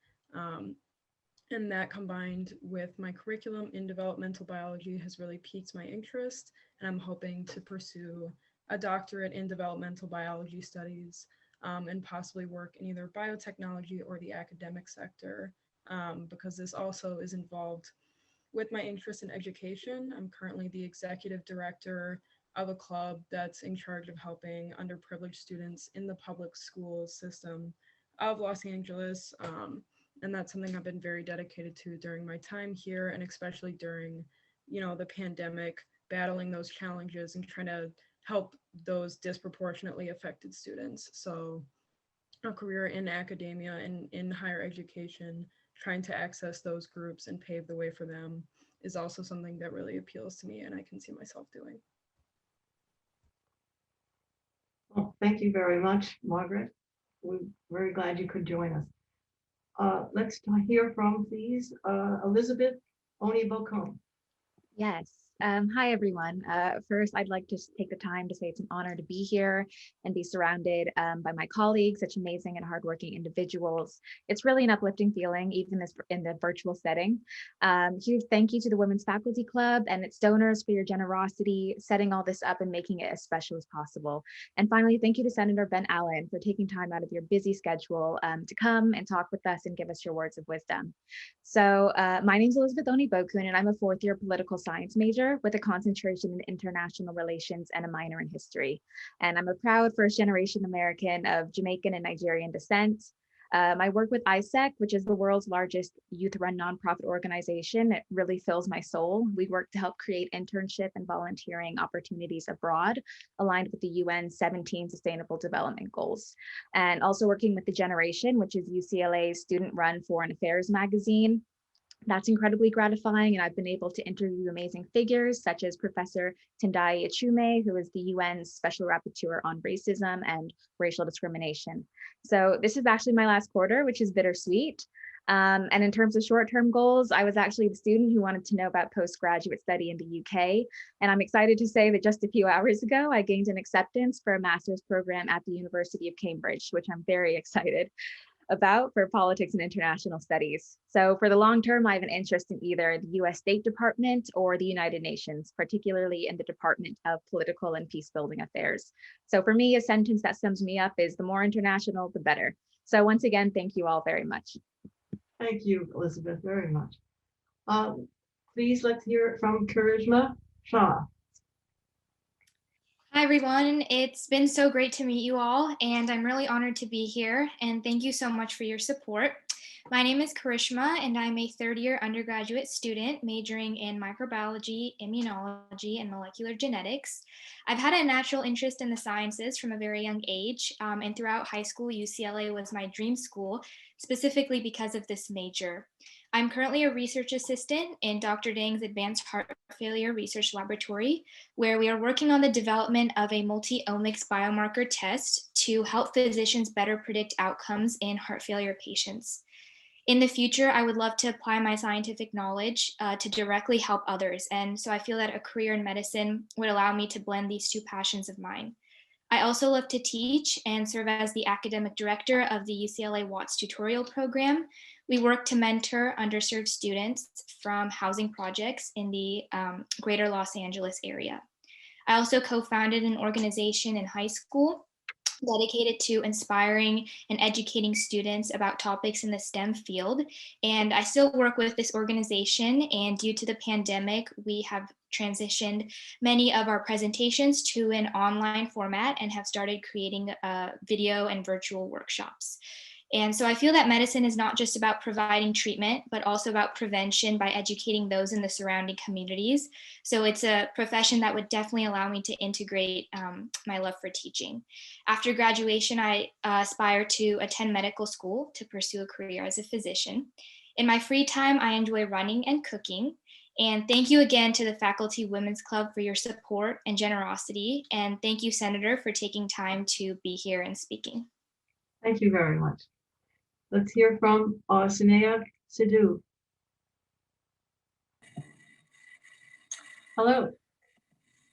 J: And that combined with my curriculum in developmental biology has really piqued my interest, and I'm hoping to pursue a doctorate in developmental biology studies and possibly work in either biotechnology or the academic sector, because this also is involved with my interest in education. I'm currently the executive director of a club that's in charge of helping underprivileged students in the public school system of Los Angeles. And that's something I've been very dedicated to during my time here, and especially during, the pandemic, battling those challenges and trying to help those disproportionately affected students. So a career in academia and in higher education, trying to access those groups and pave the way for them is also something that really appeals to me and I can see myself doing.
D: Well, thank you very much, Margaret. We're very glad you could join us. Let's hear from, please, Elizabeth Oni-Bocone.
K: Yes. Hi, everyone. First, I'd like to take the time to say it's an honor to be here and be surrounded by my colleagues, such amazing and hardworking individuals. It's really an uplifting feeling, even in the virtual setting. Huge thank you to the Women's Faculty Club and its donors for your generosity, setting all this up and making it as special as possible. And finally, thank you to Senator Ben Allen for taking time out of your busy schedule to come and talk with us and give us your words of wisdom. So my name is Elizabeth Oni-Bocone, and I'm a fourth-year political science major with a concentration in international relations and a minor in history. And I'm a proud first-generation American of Jamaican and Nigerian descent. My work with ISEC, which is the world's largest youth-run nonprofit organization, it really fills my soul. We work to help create internship and volunteering opportunities abroad, aligned with the UN's 17 Sustainable Development Goals. And also working with The Generation, which is UCLA's student-run foreign affairs magazine. That's incredibly gratifying, and I've been able to interview amazing figures such as Professor Tendai Ichume, who is the UN's Special Rapporteur on Racism and Racial Discrimination. So this is actually my last quarter, which is bittersweet. And in terms of short-term goals, I was actually the student who wanted to know about postgraduate study in the UK. And I'm excited to say that just a few hours ago, I gained an acceptance for a master's program at the University of Cambridge, which I'm very excited about for politics and international studies. So for the long term, I have an interest in either the US State Department or the United Nations, particularly in the Department of Political and Peace Building Affairs. So for me, a sentence that sums me up is the more international, the better. So once again, thank you all very much.
D: Thank you, Elizabeth, very much. Please let's hear it from Karishma Shah.
L: Hi, everyone. It's been so great to meet you all, and I'm really honored to be here, and thank you so much for your support. My name is Karishma, and I'm a third-year undergraduate student majoring in microbiology, immunology, and molecular genetics. I've had a natural interest in the sciences from a very young age, and throughout high school, UCLA was my dream school, specifically because of this major. I'm currently a research assistant in Dr. Dang's Advanced Heart Failure Research Laboratory, where we are working on the development of a multi-omics biomarker test to help physicians better predict outcomes in heart failure patients. In the future, I would love to apply my scientific knowledge to directly help others. And so I feel that a career in medicine would allow me to blend these two passions of mine. I also love to teach and serve as the academic director of the UCLA Watts tutorial program. We work to mentor underserved students from housing projects in the greater Los Angeles area. I also co-founded an organization in high school dedicated to inspiring and educating students about topics in the STEM field. And I still work with this organization, and due to the pandemic, we have transitioned many of our presentations to an online format and have started creating video and virtual workshops. And so I feel that medicine is not just about providing treatment, but also about prevention by educating those in the surrounding communities. So it's a profession that would definitely allow me to integrate my love for teaching. After graduation, I aspire to attend medical school to pursue a career as a physician. In my free time, I enjoy running and cooking. And thank you again to the Faculty Women's Club for your support and generosity. And thank you, Senator, for taking time to be here and speaking.
D: Thank you very much. Let's hear from Sinea Sidhu. Hello.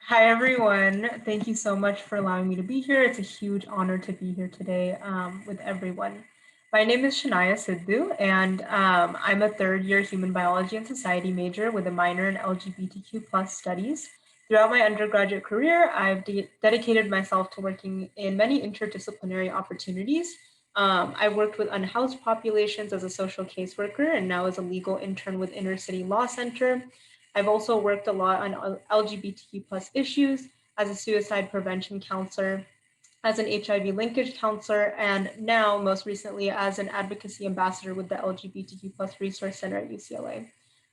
M: Hi, everyone. Thank you so much for allowing me to be here. It's a huge honor to be here today with everyone. My name is Shania Sidhu, and I'm a third-year human biology and society major with a minor in LGBTQ+ studies. Throughout my undergraduate career, I've dedicated myself to working in many interdisciplinary opportunities. I've worked with unhoused populations as a social caseworker and now as a legal intern with Inner City Law Center. I've also worked a lot on LGBTQ+ issues as a suicide prevention counselor, as an HIV linkage counselor, and now most recently as an advocacy ambassador with the LGBTQ+ Resource Center at UCLA.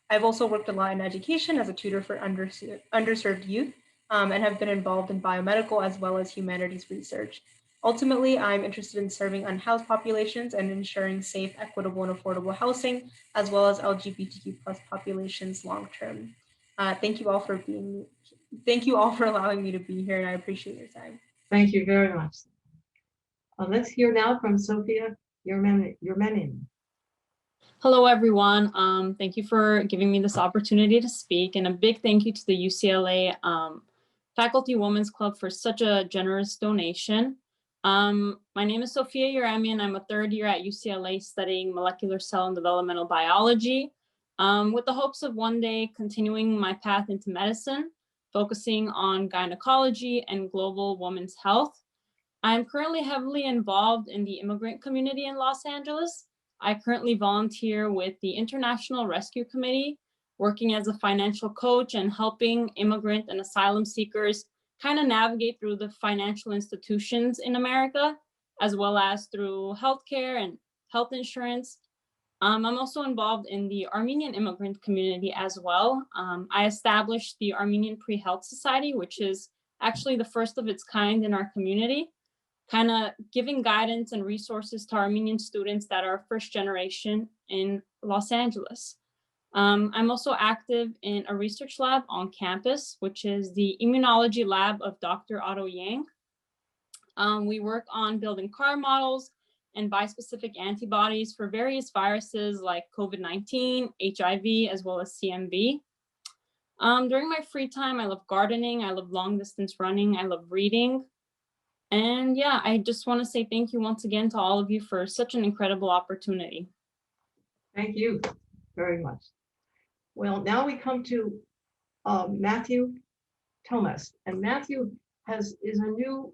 M: I've also worked a lot in education as a tutor for underserved youth and have been involved in biomedical as well as humanities research. Ultimately, I'm interested in serving unhoused populations and ensuring safe, equitable, and affordable housing, as well as LGBTQ+ populations long-term. Thank you all for allowing me to be here, and I appreciate your time.
D: Thank you very much. Let's hear now from Sophia Urami.
N: Hello, everyone. Thank you for giving me this opportunity to speak, and a big thank you to the UCLA Faculty Women's Club for such a generous donation. My name is Sophia Urami, and I'm a third year at UCLA studying molecular cell and developmental biology, with the hopes of one day continuing my path into medicine, focusing on gynecology and global women's health. I'm currently heavily involved in the immigrant community in Los Angeles. I currently volunteer with the International Rescue Committee, working as a financial coach and helping immigrant and asylum seekers kind of navigate through the financial institutions in America, as well as through healthcare and health insurance. I'm also involved in the Armenian immigrant community as well. I established the Armenian Pre-Health Society, which is actually the first of its kind in our community, kind of giving guidance and resources to Armenian students that are first generation in Los Angeles. I'm also active in a research lab on campus, which is the immunology lab of Dr. Otto Yang. We work on building CAR models and bispecific antibodies for various viruses like COVID-19, HIV, as well as CMV. During my free time, I love gardening, I love long distance running, I love reading. And yeah, I just want to say thank you once again to all of you for such an incredible opportunity.
D: Thank you very much. Well, now we come to Matthew Thomas, and Matthew is a new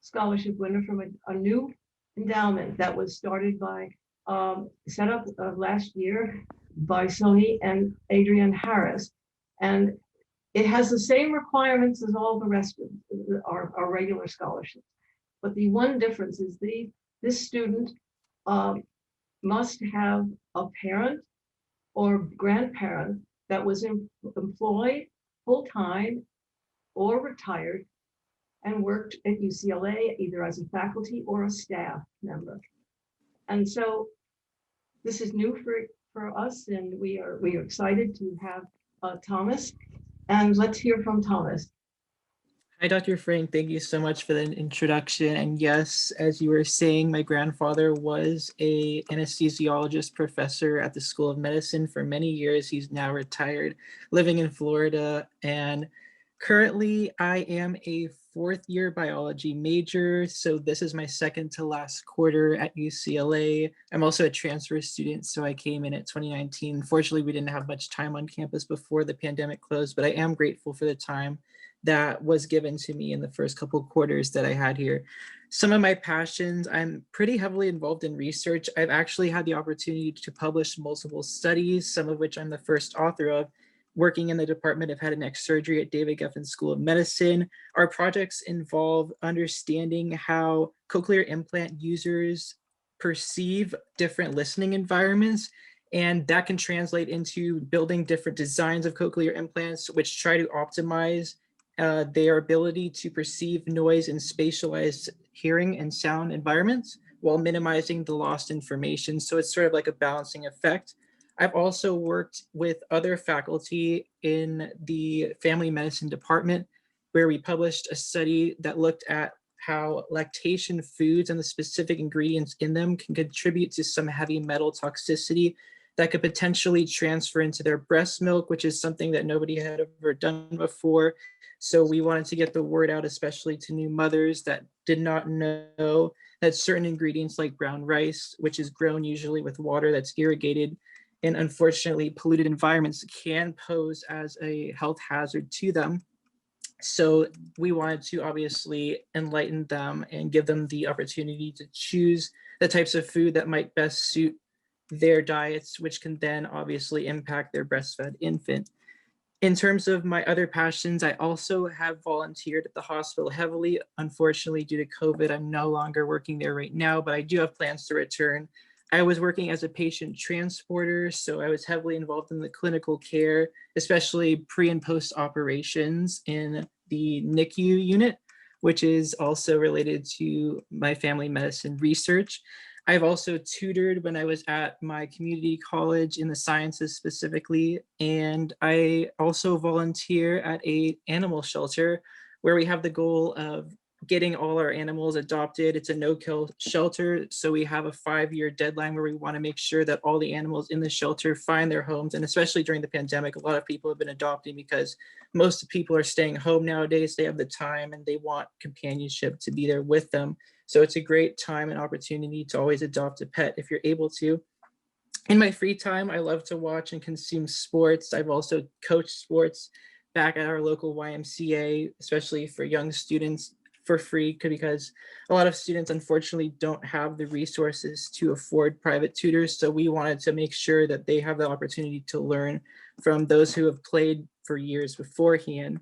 D: scholarship winner from a new endowment that was started by, set up last year by Sony and Adrian Harris. And it has the same requirements as all the rest of our regular scholarships. But the one difference is this student must have a parent or grandparent that was employed full-time or retired and worked at UCLA either as a faculty or a staff member. And so this is new for us, and we are excited to have Thomas. And let's hear from Thomas.
O: Hi, Dr. Frank. Thank you so much for the introduction. And yes, as you were saying, my grandfather was an anesthesiologist professor at the School of Medicine for many years. He's now retired, living in Florida. And currently, I am a fourth-year biology major. So this is my second to last quarter at UCLA. I'm also a transfer student, so I came in at 2019. Fortunately, we didn't have much time on campus before the pandemic closed, but I am grateful for the time that was given to me in the first couple of quarters that I had here. Some of my passions, I'm pretty heavily involved in research. I've actually had the opportunity to publish multiple studies, some of which I'm the first author of, working in the Department of Head and Neck Surgery at David Geffen School of Medicine. Our projects involve understanding how cochlear implant users perceive different listening environments, and that can translate into building different designs of cochlear implants, which try to optimize their ability to perceive noise in spatialized hearing and sound environments while minimizing the lost information. So it's sort of like a balancing effect. I've also worked with other faculty in the family medicine department, where we published a study that looked at how lactation foods and the specific ingredients in them can contribute to some heavy metal toxicity that could potentially transfer into their breast milk, which is something that nobody had ever done before. So we wanted to get the word out, especially to new mothers that did not know that certain ingredients like brown rice, which is grown usually with water that's irrigated in unfortunately polluted environments, can pose as a health hazard to them. So we wanted to obviously enlighten them and give them the opportunity to choose the types of food that might best suit their diets, which can then obviously impact their breastfed infant. In terms of my other passions, I also have volunteered at the hospital heavily. Unfortunately, due to COVID, I'm no longer working there right now, but I do have plans to return. I was working as a patient transporter, so I was heavily involved in the clinical care, especially pre and post operations in the NICU unit, which is also related to my family medicine research. I've also tutored when I was at my community college in the sciences specifically, and I also volunteer at an animal shelter where we have the goal of getting all our animals adopted. It's a no-kill shelter, so we have a 5-year deadline where we want to make sure that all the animals in the shelter find their homes. And especially during the pandemic, a lot of people have been adopting because most people are staying home nowadays. They have the time and they want companionship to be there with them. So it's a great time and opportunity to always adopt a pet if you're able to. In my free time, I love to watch and consume sports. I've also coached sports back at our local YMCA, especially for young students for free, because a lot of students unfortunately don't have the resources to afford private tutors. So we wanted to make sure that they have the opportunity to learn from those who have played for years beforehand.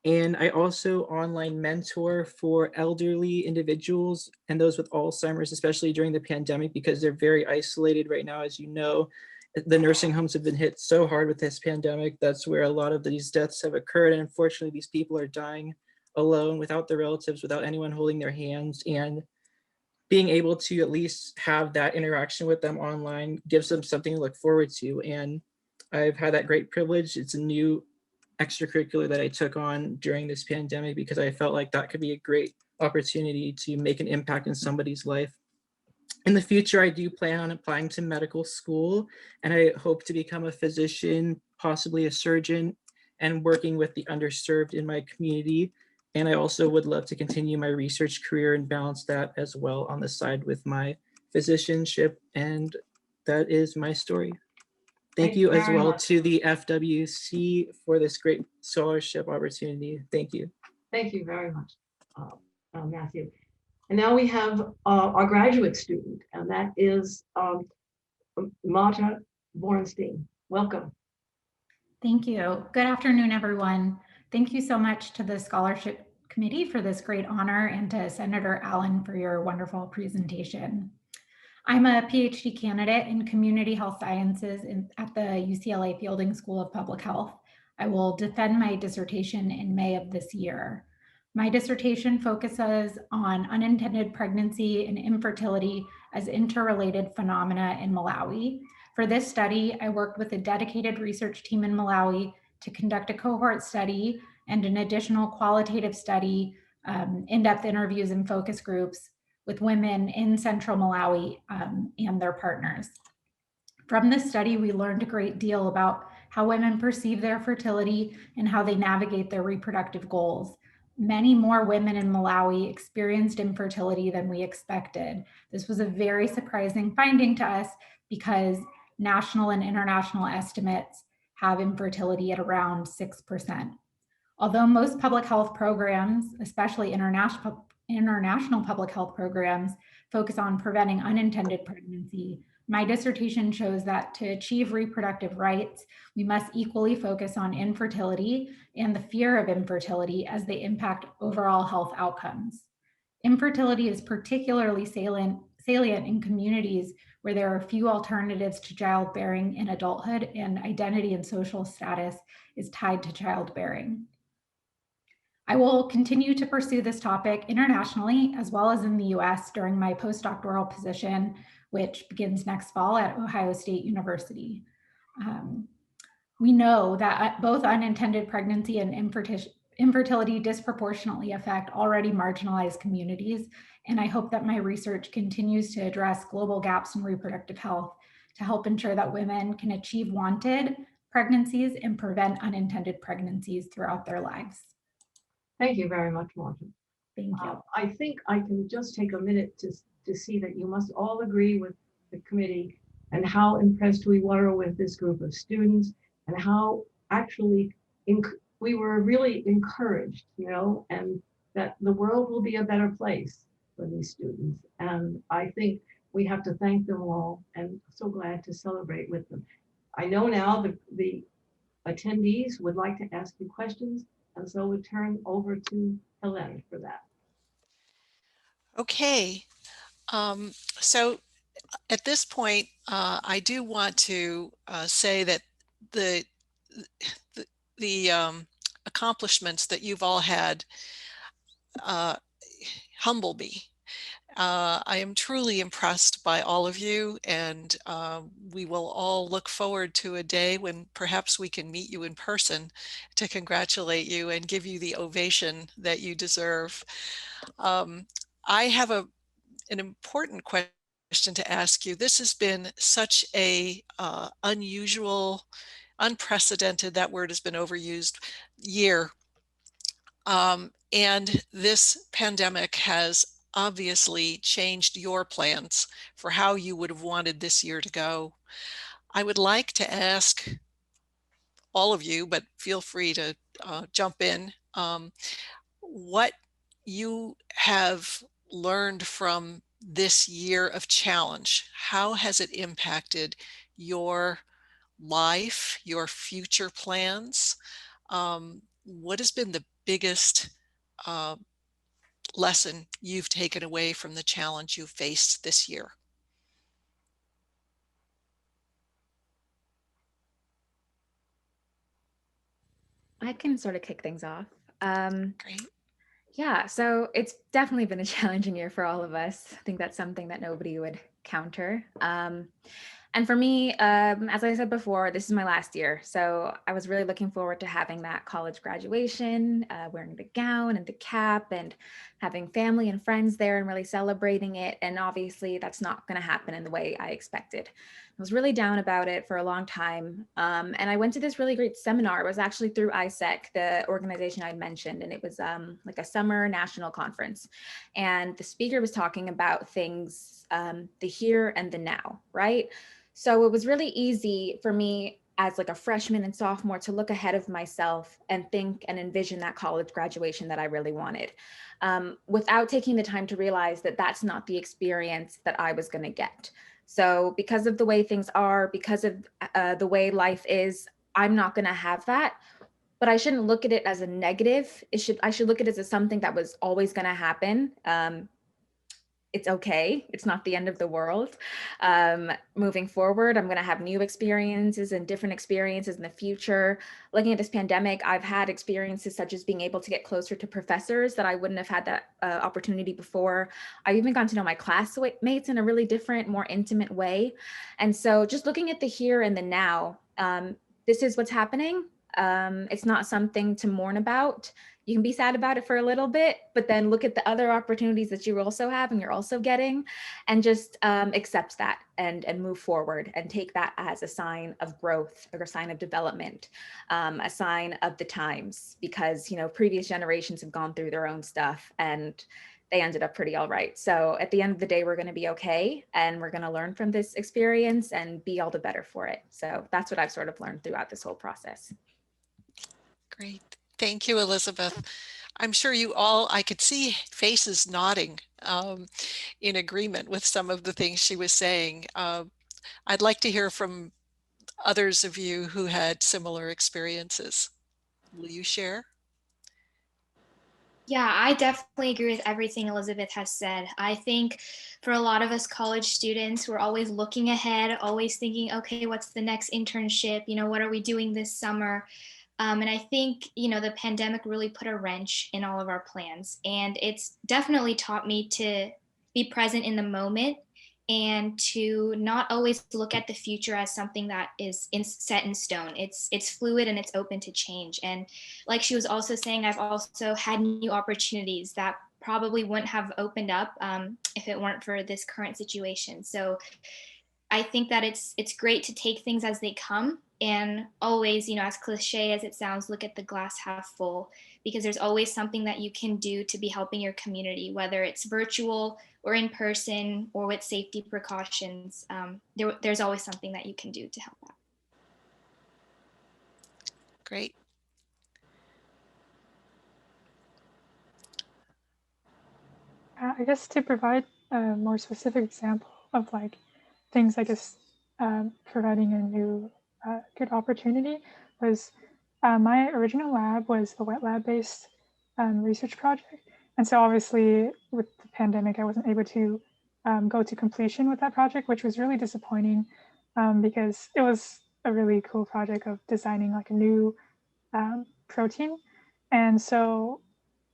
O: And I also online mentor for elderly individuals and those with Alzheimer's, especially during the pandemic, because they're very isolated right now. As you know, the nursing homes have been hit so hard with this pandemic. That's where a lot of these deaths have occurred. And unfortunately, these people are dying alone, without their relatives, without anyone holding their hands. And being able to at least have that interaction with them online gives them something to look forward to. And I've had that great privilege. It's a new extracurricular that I took on during this pandemic because I felt like that could be a great opportunity to make an impact in somebody's life. In the future, I do plan on applying to medical school, and I hope to become a physician, possibly a surgeon, and working with the underserved in my community. And I also would love to continue my research career and balance that as well on the side with my physicianship. And that is my story. Thank you as well to the FWC for this great scholarship opportunity. Thank you.
D: Thank you very much, Matthew. And now we have our graduate student, and that is Marta Bornstein. Welcome.
P: Thank you. Good afternoon, everyone. Thank you so much to the Scholarship Committee for this great honor and to Senator Allen for your wonderful presentation. I'm a PhD candidate in Community Health Sciences at the UCLA Fielding School of Public Health. I will defend my dissertation in May of this year. My dissertation focuses on unintended pregnancy and infertility as interrelated phenomena in Malawi. For this study, I worked with a dedicated research team in Malawi to conduct a cohort study and an additional qualitative study, in-depth interviews and focus groups with women in central Malawi and their partners. From this study, we learned a great deal about how women perceive their fertility and how they navigate their reproductive goals. Many more women in Malawi experienced infertility than we expected. This was a very surprising finding to us because national and international estimates have infertility at around 6%. Although most public health programs, especially international public health programs, focus on preventing unintended pregnancy, my dissertation shows that to achieve reproductive rights, we must equally focus on infertility and the fear of infertility as they impact overall health outcomes. Infertility is particularly salient in communities where there are few alternatives to childbearing in adulthood and identity and social status is tied to childbearing. I will continue to pursue this topic internationally as well as in the US during my postdoctoral position, which begins next fall at Ohio State University. We know that both unintended pregnancy and infertility disproportionately affect already marginalized communities, and I hope that my research continues to address global gaps in reproductive health to help ensure that women can achieve wanted pregnancies and prevent unintended pregnancies throughout their lives.
D: Thank you very much, Marta.
P: Thank you.
D: I think I can just take a minute to see that you must all agree with the committee and how impressed we were with this group of students and how actually we were really encouraged, and that the world will be a better place for these students. And I think we have to thank them all and so glad to celebrate with them. I know now the attendees would like to ask you questions, and so we'll turn over to Helen for that.
A: Okay, so at this point, I do want to say that the accomplishments that you've all had humble me. I am truly impressed by all of you, and we will all look forward to a day when perhaps we can meet you in person to congratulate you and give you the ovation that you deserve. I have an important question to ask you. This has been such a unusual, unprecedented, that word has been overused, year. And this pandemic has obviously changed your plans for how you would have wanted this year to go. I would like to ask all of you, but feel free to jump in, what you have learned from this year of challenge. How has it impacted your life, your future plans? What has been the biggest lesson you've taken away from the challenge you faced this year?
K: I can sort of kick things off.
A: Great.
K: Yeah, so it's definitely been a challenging year for all of us. I think that's something that nobody would counter. And for me, as I said before, this is my last year. So I was really looking forward to having that college graduation, wearing the gown and the cap and having family and friends there and really celebrating it. And obviously that's not going to happen in the way I expected. I was really down about it for a long time. And I went to this really great seminar. It was actually through ISEC, the organization I'd mentioned, and it was like a summer national conference. And the speaker was talking about things, the here and the now, right? So it was really easy for me as like a freshman and sophomore to look ahead of myself and think and envision that college graduation that I really wanted, without taking the time to realize that that's not the experience that I was going to get. So because of the way things are, because of the way life is, I'm not going to have that. But I shouldn't look at it as a negative. I should look at it as something that was always going to happen. It's okay. It's not the end of the world. Moving forward, I'm going to have new experiences and different experiences in the future. Looking at this pandemic, I've had experiences such as being able to get closer to professors that I wouldn't have had that opportunity before. I've even gotten to know my classmates in a really different, more intimate way. And so just looking at the here and the now, this is what's happening. It's not something to mourn about. You can be sad about it for a little bit, but then look at the other opportunities that you also have and you're also getting, and just accept that and move forward and take that as a sign of growth or a sign of development, a sign of the times, because, you know, previous generations have gone through their own stuff and they ended up pretty all right. So at the end of the day, we're going to be okay. And we're going to learn from this experience and be all the better for it. So that's what I've sort of learned throughout this whole process.
A: Great. Thank you, Elizabeth. I'm sure you all, I could see faces nodding in agreement with some of the things she was saying. I'd like to hear from others of you who had similar experiences. Will you share?
L: Yeah, I definitely agree with everything Elizabeth has said. I think for a lot of us college students, we're always looking ahead, always thinking, okay, what's the next internship? You know, what are we doing this summer? And I think, you know, the pandemic really put a wrench in all of our plans. And it's definitely taught me to be present in the moment and to not always look at the future as something that is set in stone. It's fluid and it's open to change. And like she was also saying, I've also had new opportunities that probably wouldn't have opened up if it weren't for this current situation. So I think that it's great to take things as they come and always, you know, as cliche as it sounds, look at the glass half full, because there's always something that you can do to be helping your community, whether it's virtual or in person or with safety precautions. There's always something that you can do to help out.
A: Great.
I: I guess to provide a more specific example of like things, I guess, providing a new good opportunity was my original lab was a wet lab based research project. And so obviously with the pandemic, I wasn't able to go to completion with that project, which was really disappointing because it was a really cool project of designing like a new protein. And so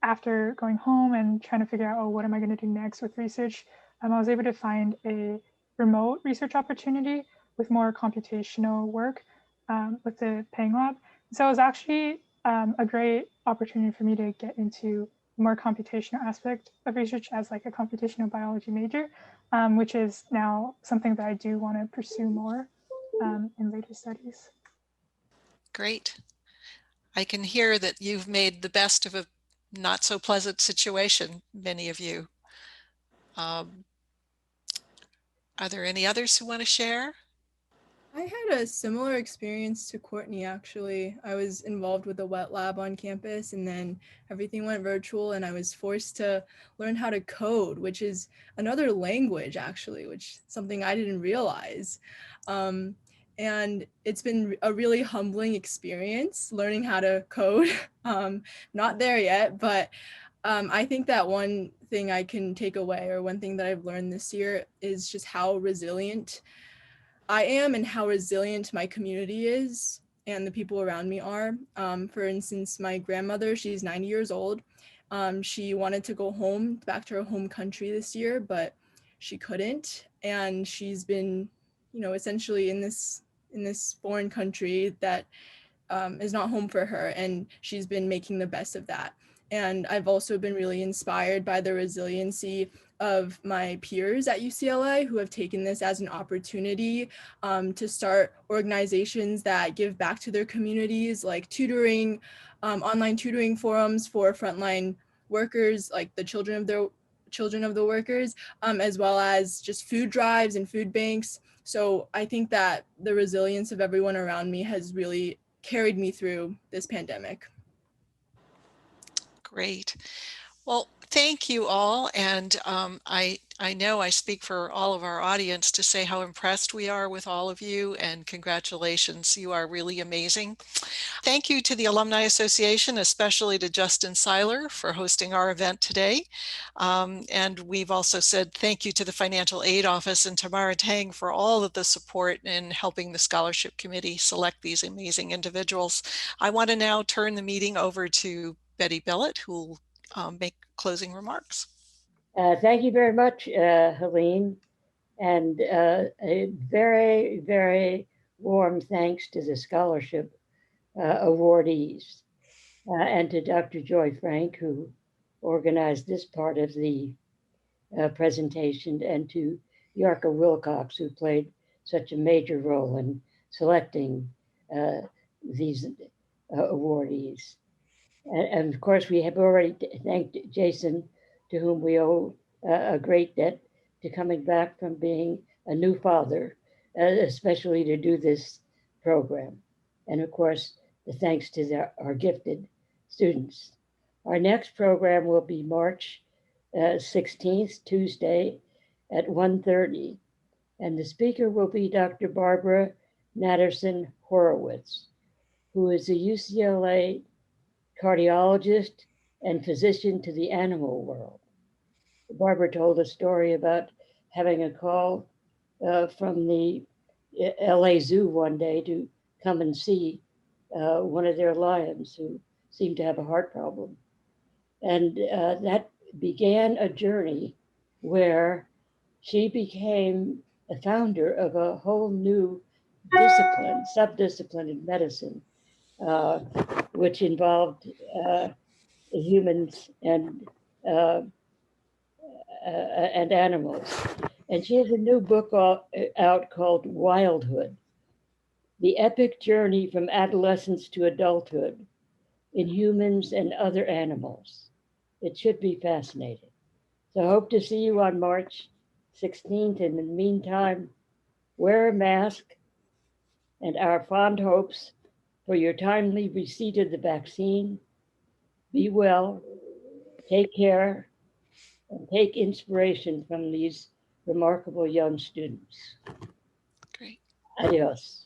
I: after going home and trying to figure out, oh, what am I going to do next with research, I was able to find a remote research opportunity with more computational work with the Pang Lab. So it was actually a great opportunity for me to get into a more computational aspect of research as like a computational biology major, which is now something that I do want to pursue more in later studies.
A: Great. I can hear that you've made the best of a not so pleasant situation, many of you. Are there any others who want to share?
E: I had a similar experience to Courtney, actually. I was involved with a wet lab on campus, and then everything went virtual, and I was forced to learn how to code, which is another language, actually, which is something I didn't realize. And it's been a really humbling experience learning how to code. Not there yet, but I think that one thing I can take away, or one thing that I've learned this year, is just how resilient I am and how resilient my community is and the people around me are. For instance, my grandmother, she's 90 years old. She wanted to go home, back to her home country this year, but she couldn't. And she's been, you know, essentially in this foreign country that is not home for her. And she's been making the best of that. And I've also been really inspired by the resiliency of my peers at UCLA who have taken this as an opportunity to start organizations that give back to their communities, like tutoring, online tutoring forums for frontline workers, like the children of the workers, as well as just food drives and food banks. So I think that the resilience of everyone around me has really carried me through this pandemic.
A: Great. Well, thank you all. And I know I speak for all of our audience to say how impressed we are with all of you, and congratulations. You are really amazing. Thank you to the Alumni Association, especially to Justin Seiler for hosting our event today. And we've also said thank you to the Financial Aid Office and Tamara Tang for all of the support in helping the Scholarship Committee select these amazing individuals. I want to now turn the meeting over to Betty Billett, who will make closing remarks.
B: Thank you very much, Helene, and a very, very warm thanks to the scholarship awardees and to Dr. Joy Frank, who organized this part of the presentation, and to Yarka Wilcox, who played such a major role in selecting these awardees. And of course, we have already thanked Jason, to whom we owe a great debt to coming back from being a new father, especially to do this program. And of course, the thanks to our gifted students. Our next program will be March 16th, Tuesday at 1:30. And the speaker will be Dr. Barbara Natterson Horowitz, who is a UCLA cardiologist and physician to the animal world. Barbara told a story about having a call from the LA Zoo one day to come and see one of their lions who seemed to have a heart problem. And that began a journey where she became a founder of a whole new discipline, subdiscipline in medicine, which involved humans and animals. And she has a new book out called Wildhood, the epic journey from adolescence to adulthood in humans and other animals. It should be fascinating. So I hope to see you on March 16th. And in the meantime, wear a mask, and our fond hopes for your timely receipt of the vaccine. Be well, take care, and take inspiration from these remarkable young students.
A: Great.
B: Adios.